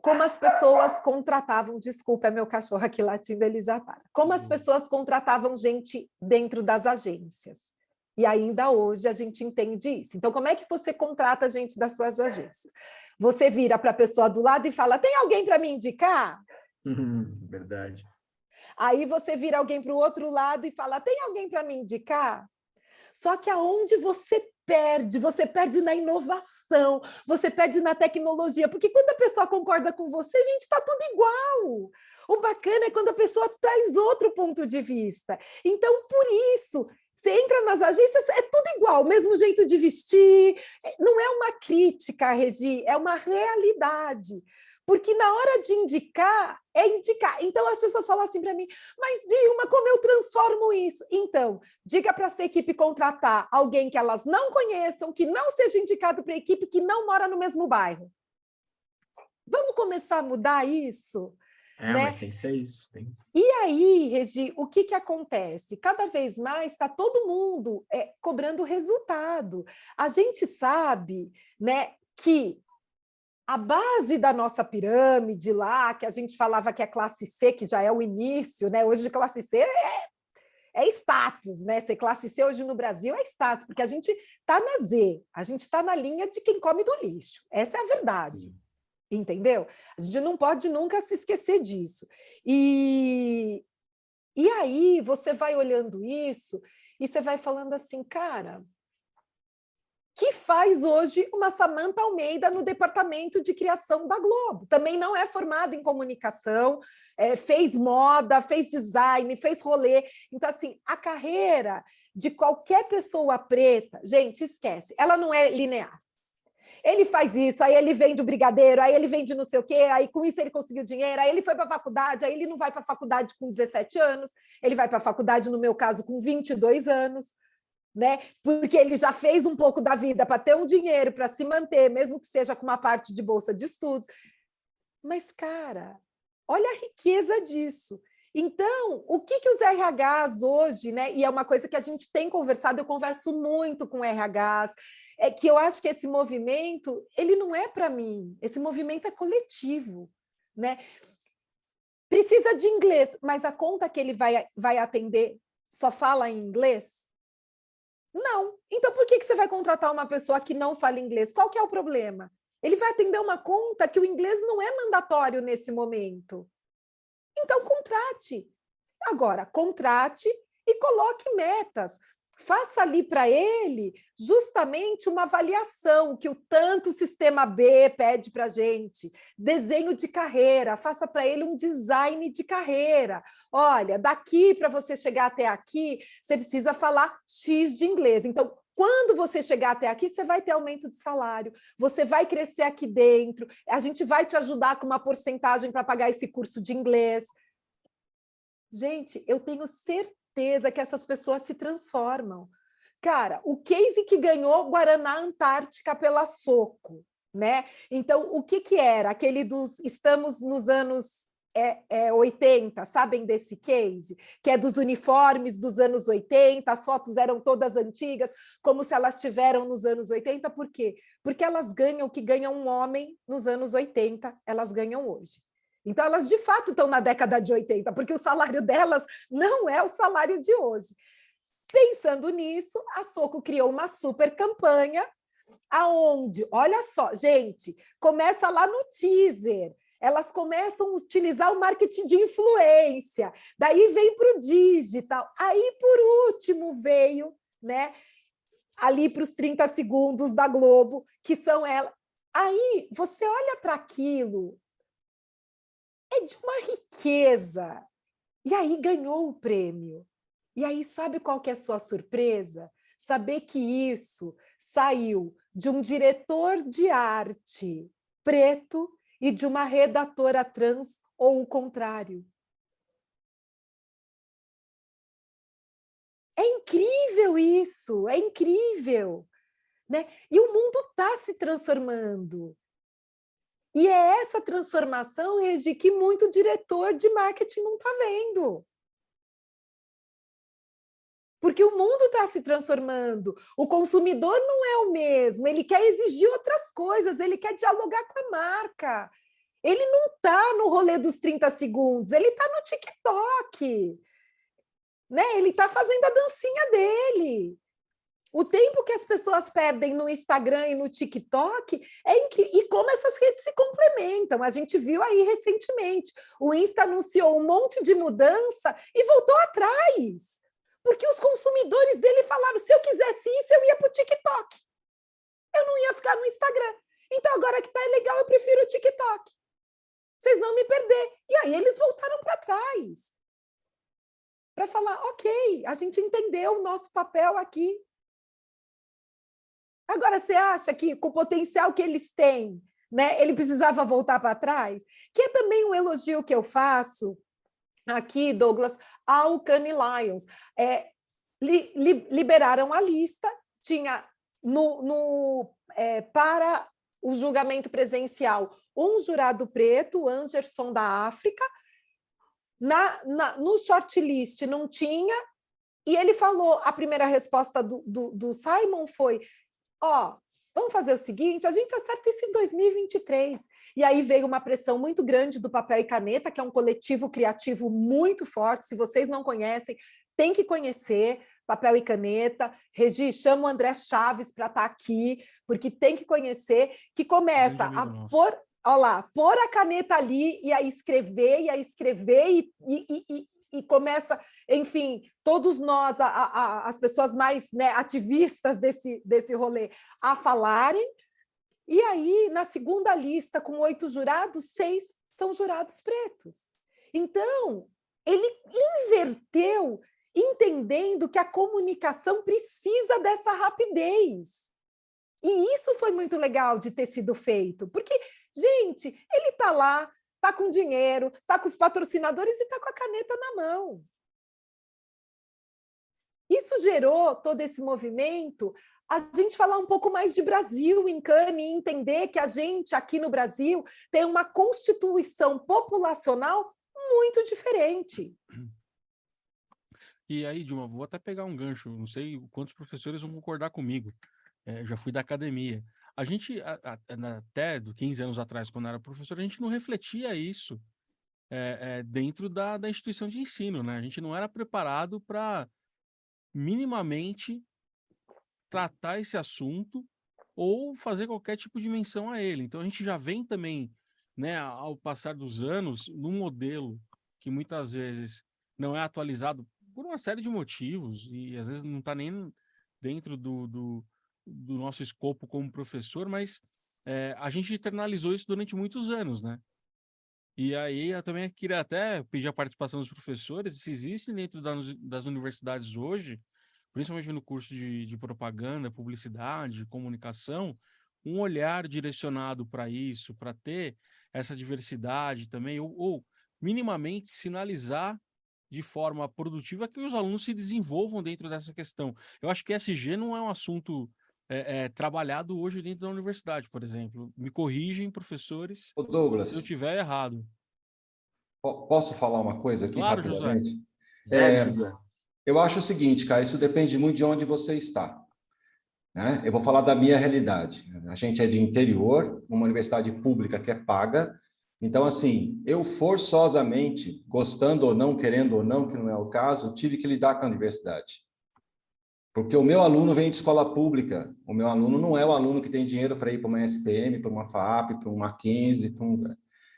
como as pessoas contratavam, desculpa, é meu cachorro aqui latindo, ele já para. Como as pessoas contratavam gente dentro das agências. E ainda hoje a gente entende isso. Então, como é que você contrata gente das suas agências? Você vira para a pessoa do lado e fala, tem alguém para me indicar? Verdade. Aí você vira alguém para o outro lado e fala, tem alguém para me indicar? Só que aonde você perde na inovação, você perde na tecnologia, porque quando a pessoa concorda com você, gente, está tudo igual. O bacana é quando a pessoa traz outro ponto de vista. Então, por isso, você entra nas agências, é tudo igual, o mesmo jeito de vestir. Não é uma crítica, Regi, é uma realidade. Porque na hora de indicar, é indicar. Então, as pessoas falam assim para mim, mas Dilma, como eu transformo isso? Então, diga para a sua equipe contratar alguém que elas não conheçam, que não seja indicado para a equipe, que não mora no mesmo bairro. Vamos começar a mudar isso? Né? Mas tem que ser isso. Tem. E aí, Regi, o que acontece? Cada vez mais está todo mundo cobrando resultado. A gente sabe, né, que a base da nossa pirâmide lá, que a gente falava que é classe C, que já é o início, né? Hoje classe C é status, né? Ser classe C hoje no Brasil é status, porque a gente está na Z, a gente está na linha de quem come do lixo. Essa é a verdade. Sim. Entendeu? A gente não pode nunca se esquecer disso. E aí você vai olhando isso e você vai falando assim, cara, que faz hoje uma Samantha Almeida no departamento de criação da Globo. Também não é formada em comunicação, fez moda, fez design, fez rolê. Então, assim, a carreira de qualquer pessoa preta, gente, esquece, ela não é linear. Ele faz isso, aí ele vende o brigadeiro, aí ele vende não sei o quê, aí com isso ele conseguiu dinheiro, aí ele foi para a faculdade, aí ele não vai para a faculdade com 17 anos, ele vai para a faculdade, no meu caso, com 22 anos, né? Porque ele já fez um pouco da vida para ter um dinheiro, para se manter, mesmo que seja com uma parte de bolsa de estudos. Mas, cara, olha a riqueza disso. Então, o que os RHs hoje, né? E é uma coisa que a gente tem conversado, eu converso muito com RHs, é que eu acho que esse movimento, ele não é para mim, esse movimento é coletivo, né? Precisa de inglês, mas a conta que ele vai atender só fala em inglês? Não. Então, por que você vai contratar uma pessoa que não fala inglês? Qual que é o problema? Ele vai atender uma conta que o inglês não é mandatório nesse momento. Então, contrate. Agora, contrate e coloque metas. Faça ali para ele justamente uma avaliação que o tanto sistema B pede para a gente. Desenho de carreira, faça para ele um design de carreira. Olha, daqui para você chegar até aqui, você precisa falar X de inglês. Então, quando você chegar até aqui, você vai ter aumento de salário, você vai crescer aqui dentro, a gente vai te ajudar com uma porcentagem para pagar esse curso de inglês. Gente, eu tenho certeza que essas pessoas se transformam. Cara, o case que ganhou Guaraná Antártica pela Soco, né? Então, o que era? Aquele dos estamos nos anos 80, sabem desse case? Que é dos uniformes dos anos 80, as fotos eram todas antigas, como se elas tiveram nos anos 80. Por quê? Porque elas ganham o que ganha um homem nos anos 80, elas ganham hoje. Então, elas de fato estão na década de 80, porque o salário delas não é o salário de hoje. Pensando nisso, a Soco criou uma super campanha, aonde, olha só, gente, começa lá no teaser. elas começam a utilizar o marketing de influência, daí vem para o digital, aí por último veio, né, ali para os 30 segundos da Globo, que são elas. Aí você olha para aquilo, é de uma riqueza, e aí ganhou o prêmio. E aí sabe qual que é a sua surpresa? Saber que isso saiu de um diretor de arte preto e de uma redatora trans, ou o contrário. É incrível isso, é incrível, né? E o mundo está se transformando. E é essa transformação, Regi, que muito diretor de marketing não está vendo. Porque o mundo está se transformando, o consumidor não é o mesmo, ele quer exigir outras coisas, ele quer dialogar com a marca. Ele não está no rolê dos 30 segundos, ele está no TikTok. Né? Ele está fazendo a dancinha dele. O tempo que as pessoas perdem no Instagram e no TikTok é incrível. E como essas redes se complementam. A gente viu aí recentemente. O Insta anunciou um monte de mudança e voltou atrás. Porque os consumidores dele falaram, se eu quisesse isso, eu ia para o TikTok. Eu não ia ficar no Instagram. Então, agora que está legal, eu prefiro o TikTok. Vocês vão me perder. E aí eles voltaram para trás. Para falar, ok, a gente entendeu o nosso papel aqui. Agora, você acha que com o potencial que eles têm, né, ele precisava voltar para trás? Que é também um elogio que eu faço aqui, Douglas, ao Cannes Lions. Liberaram a lista, tinha para o julgamento presencial um jurado preto, Anderson da África, no shortlist não tinha, e ele falou, a primeira resposta do Simon foi, vamos fazer o seguinte, a gente acerta isso em 2023. E aí veio uma pressão muito grande do Papel e Caneta, que é um coletivo criativo muito forte, se vocês não conhecem, tem que conhecer, Papel e Caneta. Regi, chama o André Chaves para estar aqui, porque tem que conhecer, que começa a pôr a caneta ali e a escrever, e começa, enfim, todos nós, as pessoas mais, né, ativistas desse rolê, a falarem. E aí, na segunda lista, com 8 jurados, 6 são jurados pretos. Então, ele inverteu, entendendo que a comunicação precisa dessa rapidez. E isso foi muito legal de ter sido feito, porque, gente, ele está lá, está com dinheiro, está com os patrocinadores e está com a caneta na mão. Isso gerou todo esse movimento, a gente falar um pouco mais de Brasil em Cannes e entender que a gente, aqui no Brasil, tem uma constituição populacional muito diferente. E aí, Dilma, vou até pegar um gancho, não sei quantos professores vão concordar comigo, já fui da academia. A gente, até 15 anos atrás, quando era professor, a gente não refletia isso dentro da instituição de ensino, né? A gente não era preparado para minimamente tratar esse assunto ou fazer qualquer tipo de menção a ele. Então, a gente já vem também, né, ao passar dos anos, num modelo que muitas vezes não é atualizado por uma série de motivos e às vezes não está nem dentro do nosso escopo como professor, mas a gente internalizou isso durante muitos anos, né? E aí eu também queria até pedir a participação dos professores, se existe dentro das universidades hoje, principalmente no curso de propaganda, publicidade, comunicação, um olhar direcionado para isso, para ter essa diversidade também, ou minimamente sinalizar de forma produtiva que os alunos se desenvolvam dentro dessa questão. Eu acho que ESG não é um assunto trabalhado hoje dentro da universidade, por exemplo. Me corrigem, professores, Ô Douglas, se eu tiver errado. Posso falar uma coisa aqui Claro, rapidamente? José. Eu acho o seguinte, cara, isso depende muito de onde você está, né? Eu vou falar da minha realidade. A gente é de interior, uma universidade pública que é paga. Então, assim, eu forçosamente, gostando ou não, querendo ou não, que não é o caso, tive que lidar com a universidade. Porque o meu aluno vem de escola pública. O meu aluno não é o aluno que tem dinheiro para ir para uma SPM, para uma FAP, para uma Mackenzie,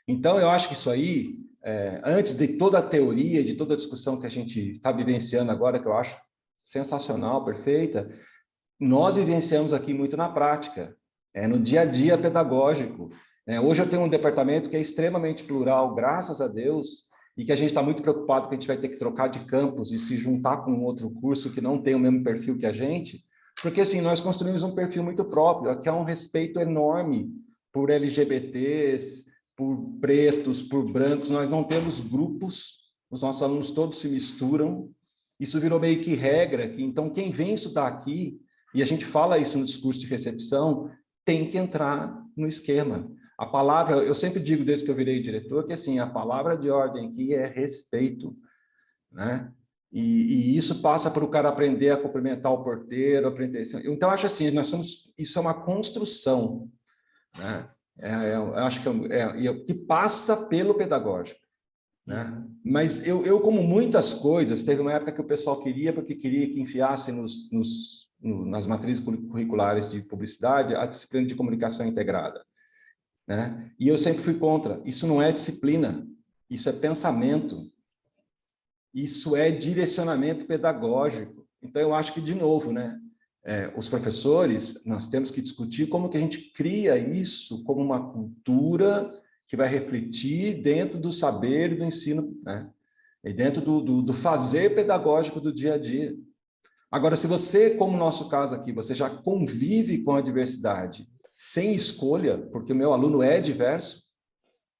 Então, eu acho que isso aí, antes de toda a teoria, de toda a discussão que a gente está vivenciando agora, que eu acho sensacional, perfeita, nós vivenciamos aqui muito na prática, no dia a dia pedagógico. Hoje eu tenho um departamento que é extremamente plural, graças a Deus, e que a gente está muito preocupado que a gente vai ter que trocar de campus e se juntar com um outro curso que não tem o mesmo perfil que a gente, porque assim, nós construímos um perfil muito próprio, que é um respeito enorme por LGBTs, por pretos, por brancos, nós não temos grupos, os nossos alunos todos se misturam, isso virou meio que regra, que então quem vem estudar aqui, e a gente fala isso no discurso de recepção, tem que entrar no esquema. A palavra, eu sempre digo desde que eu virei diretor, que assim, a palavra de ordem aqui é respeito, né? E isso passa para o cara aprender a cumprimentar o porteiro, aprender. Então, eu acho assim, isso é uma construção, né? Eu acho que passa pelo pedagógico, né? Mas eu, como muitas coisas, teve uma época que o pessoal porque queria que enfiasse nas matrizes curriculares de publicidade a disciplina de comunicação integrada, né? E eu sempre fui contra. Isso não é disciplina, isso é pensamento, isso é direcionamento pedagógico. Então, eu acho que, de novo, né? Os professores, nós temos que discutir como que a gente cria isso como uma cultura que vai refletir dentro do saber e do ensino, né? E dentro do fazer pedagógico do dia a dia. Agora, se você, como no nosso caso aqui, você já convive com a diversidade sem escolha, porque o meu aluno é diverso,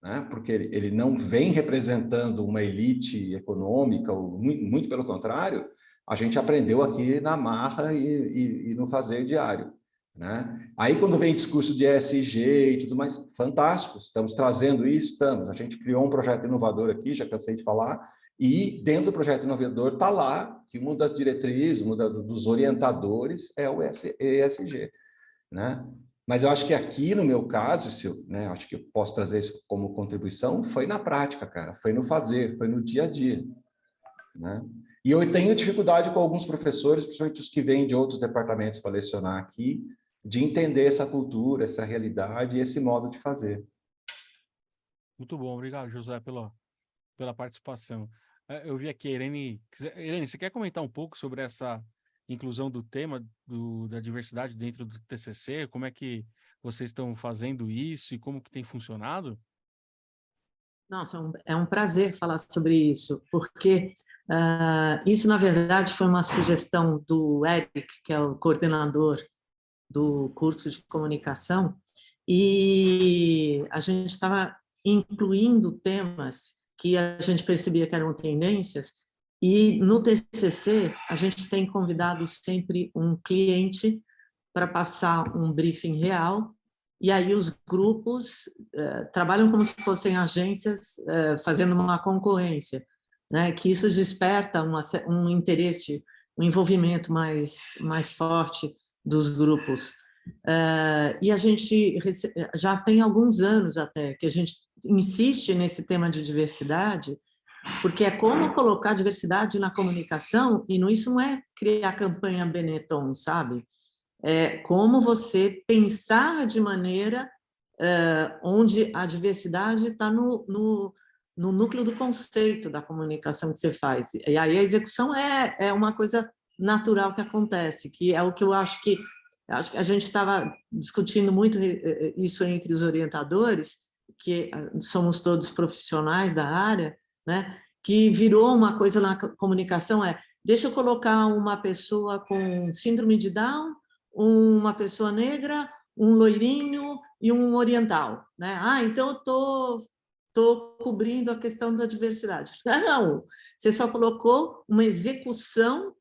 né? Porque ele não vem representando uma elite econômica, ou muito pelo contrário, a gente aprendeu aqui na marra e no fazer diário, né? Aí, quando vem discurso de ESG e tudo mais, fantástico, estamos trazendo isso, estamos. A gente criou um projeto inovador aqui, já cansei de falar, e dentro do projeto inovador está lá que uma das diretrizes, dos orientadores é o ESG, né? Mas eu acho que aqui, no meu caso, né, acho que eu posso trazer isso como contribuição, foi na prática, cara, foi no fazer, foi no dia a dia, né? E eu tenho dificuldade com alguns professores, principalmente os que vêm de outros departamentos para lecionar aqui, de entender essa cultura, essa realidade e esse modo de fazer. Muito bom, obrigado, José, pela participação. Eu vi aqui a Irene. Irene, você quer comentar um pouco sobre essa inclusão do tema da diversidade dentro do TCC? Como é que vocês estão fazendo isso e como que tem funcionado? Nossa, é um prazer falar sobre isso, porque isso, na verdade, foi uma sugestão do Eric, que é o coordenador do curso de comunicação, e a gente estava incluindo temas que a gente percebia que eram tendências, e no TCC a gente tem convidado sempre um cliente para passar um briefing real, e aí os grupos trabalham como se fossem agências fazendo uma concorrência, né? Que isso desperta um interesse, um envolvimento mais forte dos grupos. E a gente já tem alguns anos até que a gente insiste nesse tema de diversidade, porque é como colocar diversidade na comunicação, e isso não é criar campanha Benetton, sabe? É como você pensar de maneira onde a diversidade está no núcleo do conceito da comunicação que você faz. E aí a execução é uma coisa natural que acontece, que é o que eu acho que a gente estava discutindo muito isso entre os orientadores, que somos todos profissionais da área, né? Que virou uma coisa na comunicação, deixa eu colocar uma pessoa com síndrome de Down, uma pessoa negra, um loirinho e um oriental, né? Então eu tô cobrindo a questão da diversidade. Não, você só colocou uma execução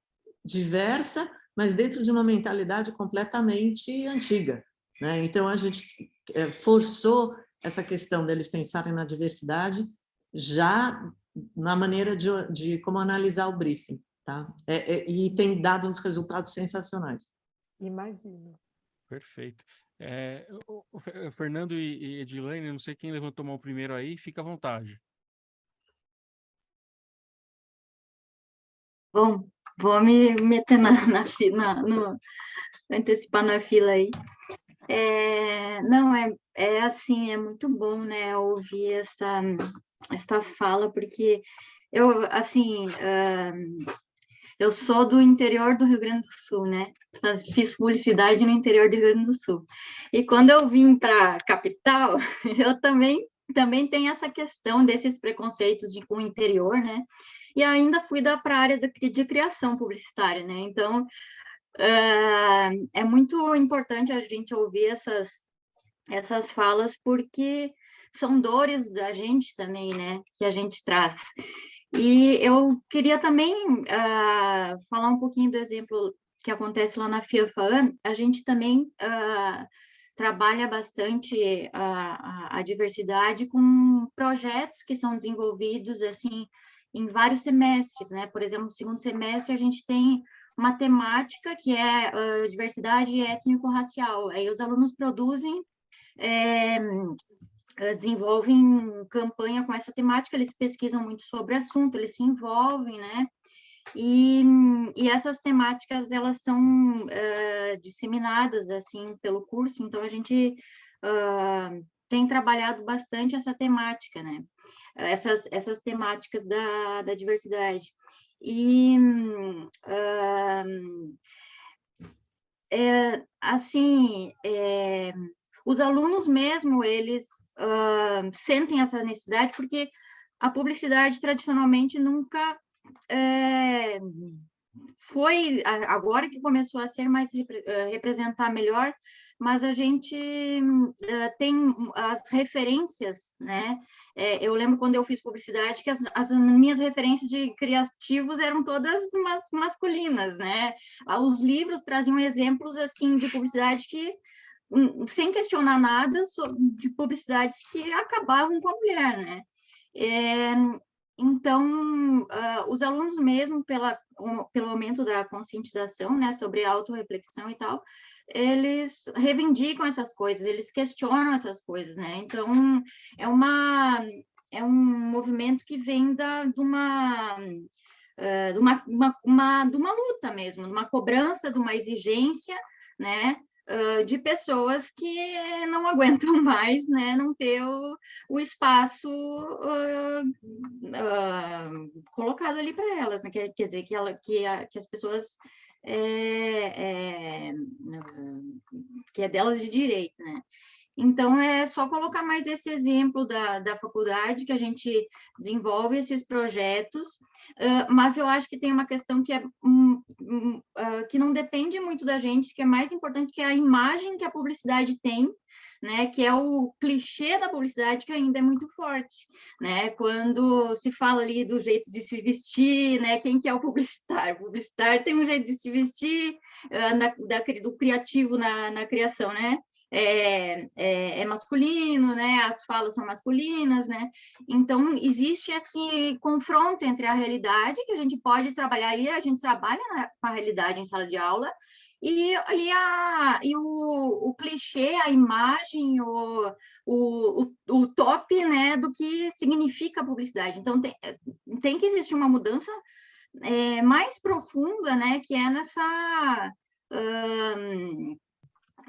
diversa, mas dentro de uma mentalidade completamente antiga, né? Então a gente forçou essa questão deles pensarem na diversidade já na maneira de como analisar o briefing, tá? E tem dado uns resultados sensacionais. Imagino. Perfeito. O Fernando e Edilene, não sei quem levantou a mão primeiro aí, fica à vontade. Bom, vou me meter antecipar na fila aí. Não, é assim, é muito bom, né, ouvir esta fala, porque eu, assim, eu sou do interior do Rio Grande do Sul, né? Fiz publicidade no interior do Rio Grande do Sul. E quando eu vim para a capital, eu também tenho essa questão desses preconceitos com o interior, né? E ainda fui para a área de criação publicitária, né? Então, é muito importante a gente ouvir essas falas, porque são dores da gente também, né? Que a gente traz. E eu queria também falar um pouquinho do exemplo que acontece lá na FIAFAM. A gente também trabalha bastante a diversidade com projetos que são desenvolvidos assim em vários semestres, né? Por exemplo, no segundo semestre a gente tem uma temática que é diversidade étnico-racial. Aí os alunos produzem desenvolvem campanha com essa temática, eles pesquisam muito sobre o assunto, eles se envolvem, né? E essas temáticas, elas são disseminadas, assim, pelo curso, então a gente tem trabalhado bastante essa temática, né? Essas temáticas da diversidade. E, assim, os alunos mesmo, eles sentem essa necessidade, porque a publicidade tradicionalmente nunca foi, agora que começou a ser mais, representar melhor, mas a gente tem as referências, né? Eu lembro quando eu fiz publicidade que as minhas referências de criativos eram todas masculinas, né? Os livros traziam exemplos, assim, de publicidade que sem questionar nada de publicidades que acabavam com a mulher, né? Então, os alunos mesmo, pelo aumento da conscientização, né, sobre a autorreflexão e tal, eles reivindicam essas coisas, eles questionam essas coisas, né? Então, é um movimento que vem de uma luta mesmo, de uma cobrança, de uma exigência, né? De pessoas que não aguentam mais, né, não ter o espaço colocado ali para elas, né? Quer dizer que as pessoas que é delas de direito, né? Então, é só colocar mais esse exemplo da faculdade, que a gente desenvolve esses projetos, mas eu acho que tem uma questão que que não depende muito da gente, que é mais importante, que é a imagem que a publicidade tem, né, que é o clichê da publicidade, que ainda é muito forte, né? Quando se fala ali do jeito de se vestir, né? Quem que é o publicitário? O publicitário tem um jeito de se vestir, do criativo na criação, né? É masculino, né? As falas são masculinas, né? Então, existe esse confronto entre a realidade, que a gente pode trabalhar aí, a gente trabalha com a realidade em sala de aula, e o clichê, a imagem, o top, né, do que significa a publicidade. Então, tem que existir uma mudança mais profunda, né, que é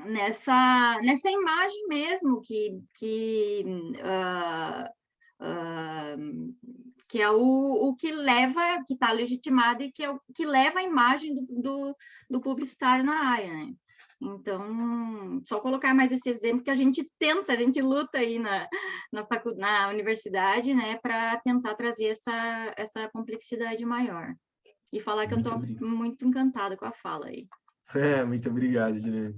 nessa imagem mesmo, que é o que leva, que está legitimado, e que é o que leva a imagem do publicitário na área, né? Então, só colocar mais esse exemplo que a gente luta aí na universidade, né, para tentar trazer essa complexidade maior. E falar que eu estou muito encantada com a fala aí. Muito obrigado, Juliane.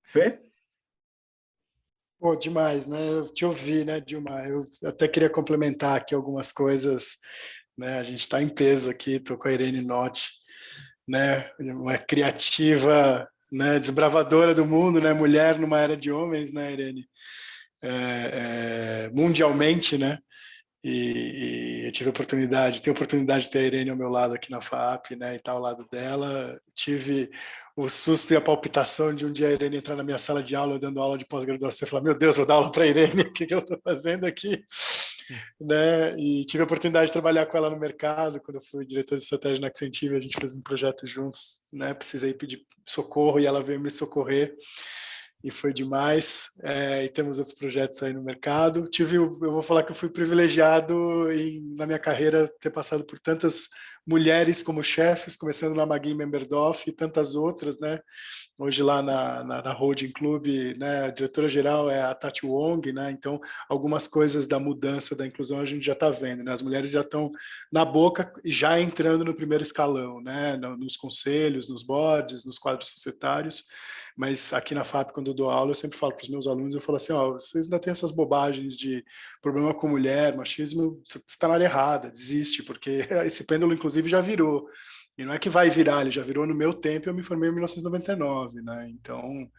Fê? Pô, demais, né? Eu te ouvi, né, Dilma? Eu até queria complementar aqui algumas coisas, né? A gente está em peso aqui, estou com a Irene Notti, né? Uma criativa, né, desbravadora do mundo, né? Mulher numa era de homens, né, Irene? Mundialmente, né? E eu tive tenho oportunidade de ter a Irene ao meu lado aqui na FAP, né, e estar ao lado dela. Tive o susto e a palpitação de um dia a Irene entrar na minha sala de aula, dando aula de pós-graduação, e falar, meu Deus, vou dar aula para a Irene, o que eu estou fazendo aqui? Né? E tive a oportunidade de trabalhar com ela no mercado, quando eu fui diretor de estratégia na Accentive, a gente fez um projeto juntos, né? Precisei pedir socorro e ela veio me socorrer. e foi demais, e temos outros projetos aí no mercado. Eu vou falar que eu fui privilegiado na minha carreira ter passado por tantas mulheres como chefes, começando na Magui Memberdorf e tantas outras, né? Hoje lá na Holding Club, né, a diretora-geral é a Tati Wong, né? Então, algumas coisas da mudança, da inclusão, a gente já está vendo, né? As mulheres já estão na boca e já entrando no primeiro escalão, né? Nos conselhos, nos boards, nos quadros societários. Mas aqui na FAP, quando eu dou aula, eu sempre falo para os meus alunos, eu falo assim, ó, vocês ainda têm essas bobagens de problema com mulher, machismo, você está na área errada, desiste, porque esse pêndulo, inclusive, já virou. E não é que vai virar, ele já virou no meu tempo, eu me formei em 1999, né? Então,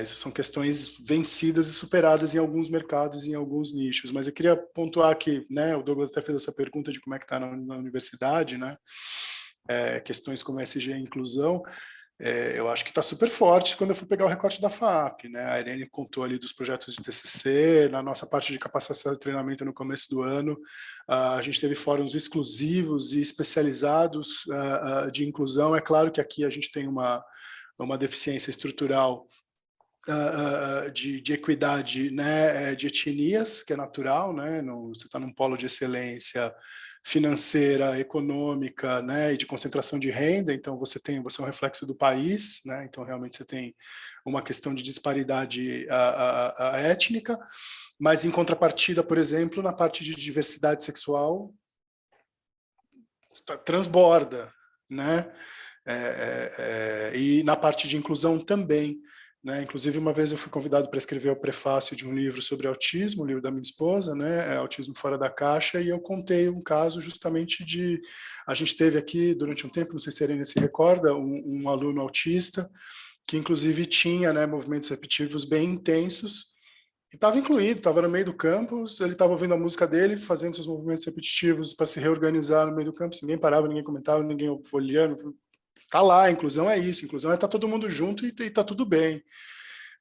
isso são questões vencidas e superadas em alguns mercados e em alguns nichos. Mas eu queria pontuar que, né, o Douglas até fez essa pergunta de como é que está na universidade, né? Questões como SG e inclusão, eu acho que está super forte quando eu fui pegar o recorte da FAP, né? A Irene contou ali dos projetos de TCC, na nossa parte de capacitação e treinamento no começo do ano, a gente teve fóruns exclusivos e especializados de inclusão. É claro que aqui a gente tem uma deficiência estrutural de equidade, né, de etnias, que é natural, né? Você está num polo de excelência financeira, econômica, né, e de concentração de renda, então você é um reflexo do país, né, então realmente você tem uma questão de disparidade étnica, mas em contrapartida, por exemplo, na parte de diversidade sexual, transborda, né, e na parte de inclusão também. Né? Inclusive, uma vez eu fui convidado para escrever o prefácio de um livro sobre autismo, o livro da minha esposa, né? Autismo Fora da Caixa, e eu contei um caso justamente a gente teve aqui, durante um tempo, não sei se a Irene se recorda, um aluno autista, que inclusive tinha, né, movimentos repetitivos bem intensos, e estava incluído, estava no meio do campus, ele estava ouvindo a música dele, fazendo seus movimentos repetitivos para se reorganizar no meio do campus, ninguém parava, ninguém comentava, ninguém olhando. Tá lá, inclusão é isso, inclusão é estar todo mundo junto e tá tudo bem.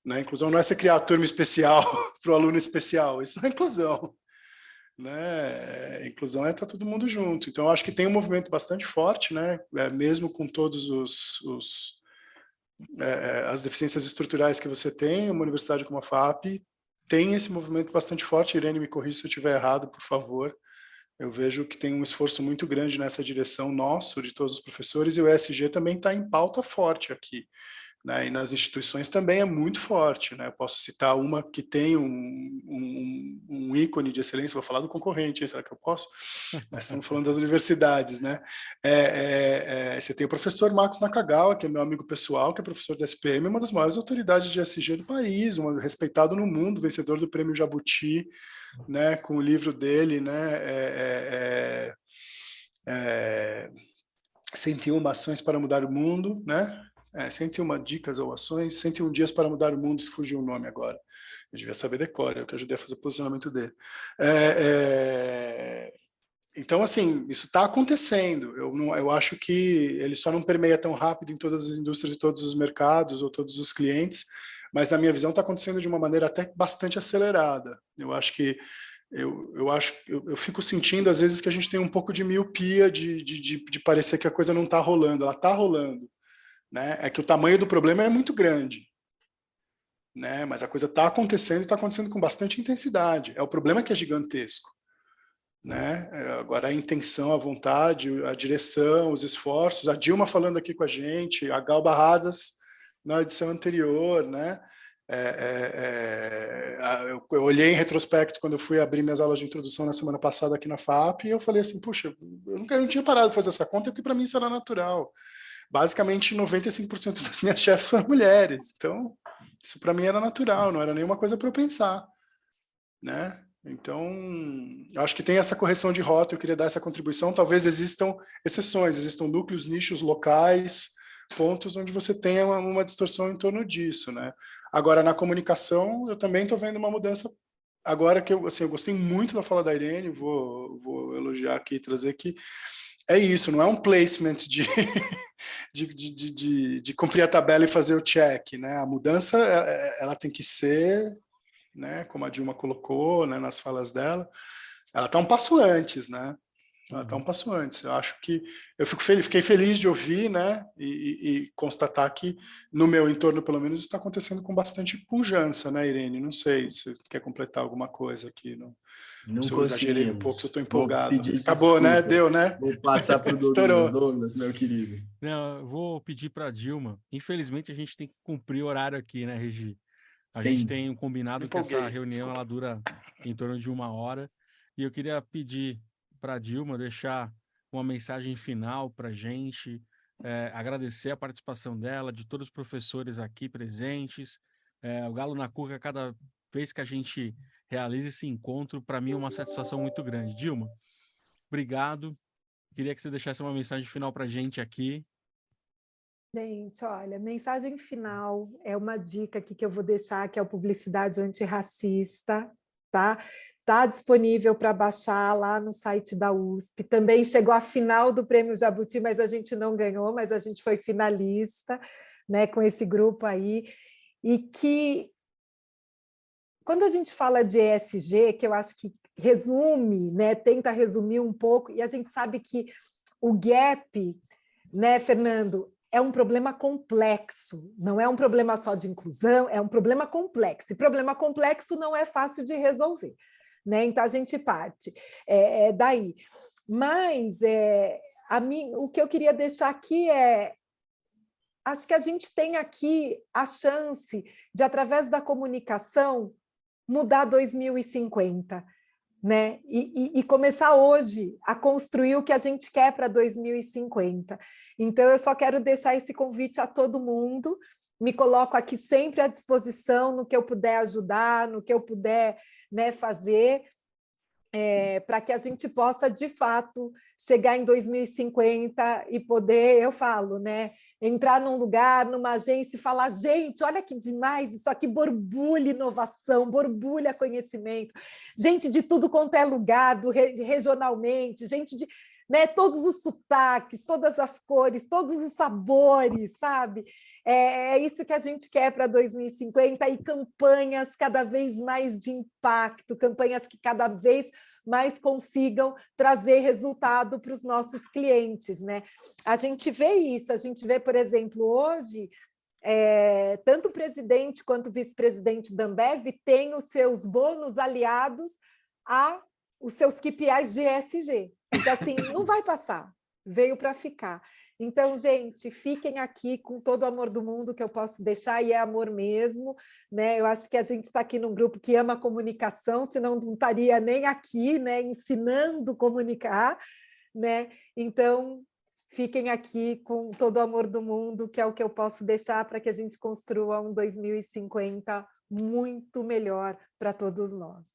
Né? Inclusão não é você criar a turma especial para o aluno especial, isso não é inclusão. Né? Inclusão é estar todo mundo junto. Então, eu acho que tem um movimento bastante forte, né? Mesmo com todos as deficiências estruturais que você tem, uma universidade como a FAP tem esse movimento bastante forte. Irene, me corrija se eu estiver errado, por favor. Eu vejo que tem um esforço muito grande nessa direção nosso, de todos os professores, e o ESG também está em pauta forte aqui. Né? E nas instituições também é muito forte. Né? Eu posso citar uma que tem um ícone de excelência, vou falar do concorrente, será que eu posso? Mas estamos falando das universidades. Né? Você tem o professor Marcos Nakagawa, que é meu amigo pessoal, que é professor da SPM, uma das maiores autoridades de ESG do país, respeitado no mundo, vencedor do Prêmio Jabuti, né? Com o livro dele, né? 101 ações para mudar o mundo, né? 101 dicas ou ações, 101 dias para mudar o mundo, se fugiu o nome agora. Eu devia saber decora, eu que ajudei a fazer o posicionamento dele. Então, assim, isso está acontecendo. Eu acho que ele só não permeia tão rápido em todas as indústrias e todos os mercados ou todos os clientes, mas na minha visão está acontecendo de uma maneira até bastante acelerada. Eu acho que eu fico sentindo às vezes que a gente tem um pouco de miopia de parecer que a coisa não está rolando. Ela está rolando. Né? É que o tamanho do problema é muito grande, né? Mas a coisa está acontecendo e está acontecendo com bastante intensidade. O problema que é gigantesco, né? Agora a intenção, a vontade, a direção, os esforços. A Dilma falando aqui com a gente, a Gal Barradas na edição anterior, né? Eu olhei em retrospecto quando eu fui abrir minhas aulas de introdução na semana passada aqui na FAP e eu falei assim, puxa, eu não tinha parado de fazer essa conta porque para mim isso era natural. Basicamente, 95% das minhas chefes foram mulheres. Então, isso para mim era natural, não era nenhuma coisa para eu pensar. Né? Então, eu acho que tem essa correção de rota, eu queria dar essa contribuição. Talvez existam exceções, existam núcleos, nichos, locais, pontos onde você tenha uma distorção em torno disso. Né? Agora, na comunicação, eu também estou vendo uma mudança. Agora que eu gostei muito da fala da Irene, vou elogiar aqui e trazer que é isso, não é um placement de cumprir a tabela e fazer o check, né? A mudança, ela tem que ser, né, como a Dilma colocou, né, nas falas dela, ela está um passo antes, né? Ela está um passo antes. Eu acho que eu fiquei feliz de ouvir, né, e constatar que no meu entorno, pelo menos, está acontecendo com bastante pujança, né, Irene? Não sei se você quer completar alguma coisa aqui. Não Se eu exagerei um pouco, se eu estou Vou empolgado. pedir Acabou, desculpa. né? Deu, né? Vou passar para o Estourou. Douglas, meu querido. Não, eu vou pedir para a Dilma. Infelizmente, a gente tem que cumprir o horário aqui, né, Regi? A gente tem um combinado que essa reunião ela dura em torno de 1 hora. E eu queria pedir para a Dilma deixar uma mensagem final para a gente, agradecer a participação dela, de todos os professores aqui presentes. O Galo na Cuca, cada vez que a gente realiza esse encontro, para mim é uma satisfação muito grande. Dilma, obrigado. Queria que você deixasse uma mensagem final para a gente aqui. Gente, olha, mensagem final é uma dica aqui que eu vou deixar, que é o Publicidade Antirracista, tá? Está disponível para baixar lá no site da USP. Também chegou à final do Prêmio Jabuti, mas a gente não ganhou, mas a gente foi finalista, né, com esse grupo aí. E que, quando a gente fala de ESG, que eu acho que resume, né, tenta resumir um pouco, e a gente sabe que o gap, né, Fernando, é um problema complexo, não é um problema só de inclusão, é um problema complexo. E problema complexo não é fácil de resolver, né? Então a gente parte daí. Mas o que eu queria deixar aqui acho que a gente tem aqui a chance de, através da comunicação, mudar 2050. Né? E começar hoje a construir o que a gente quer para 2050. Então, eu só quero deixar esse convite a todo mundo, me coloco aqui sempre à disposição no que eu puder ajudar, no que eu puder, né, fazer, para que a gente possa, de fato, chegar em 2050 e poder, eu falo, né, entrar num lugar, numa agência e falar, gente, olha que demais, isso aqui borbulha inovação, borbulha conhecimento, gente de tudo quanto é lugar, regionalmente, gente de, né, todos os sotaques, todas as cores, todos os sabores, sabe? É isso que a gente quer para 2050 e campanhas cada vez mais de impacto, campanhas que cada vez mais consigam trazer resultado para os nossos clientes, né? A gente vê isso, a gente vê, por exemplo, hoje, tanto o presidente quanto o vice-presidente da Ambev têm os seus bônus aliados aos seus KPIs de ESG. Então, assim, não vai passar, veio para ficar. Então, gente, fiquem aqui com todo o amor do mundo que eu posso deixar, e é amor mesmo, né? Eu acho que a gente está aqui num grupo que ama comunicação, senão não estaria nem aqui, né, ensinando a comunicar, né? Então, fiquem aqui com todo o amor do mundo, que é o que eu posso deixar para que a gente construa um 2050 muito melhor para todos nós.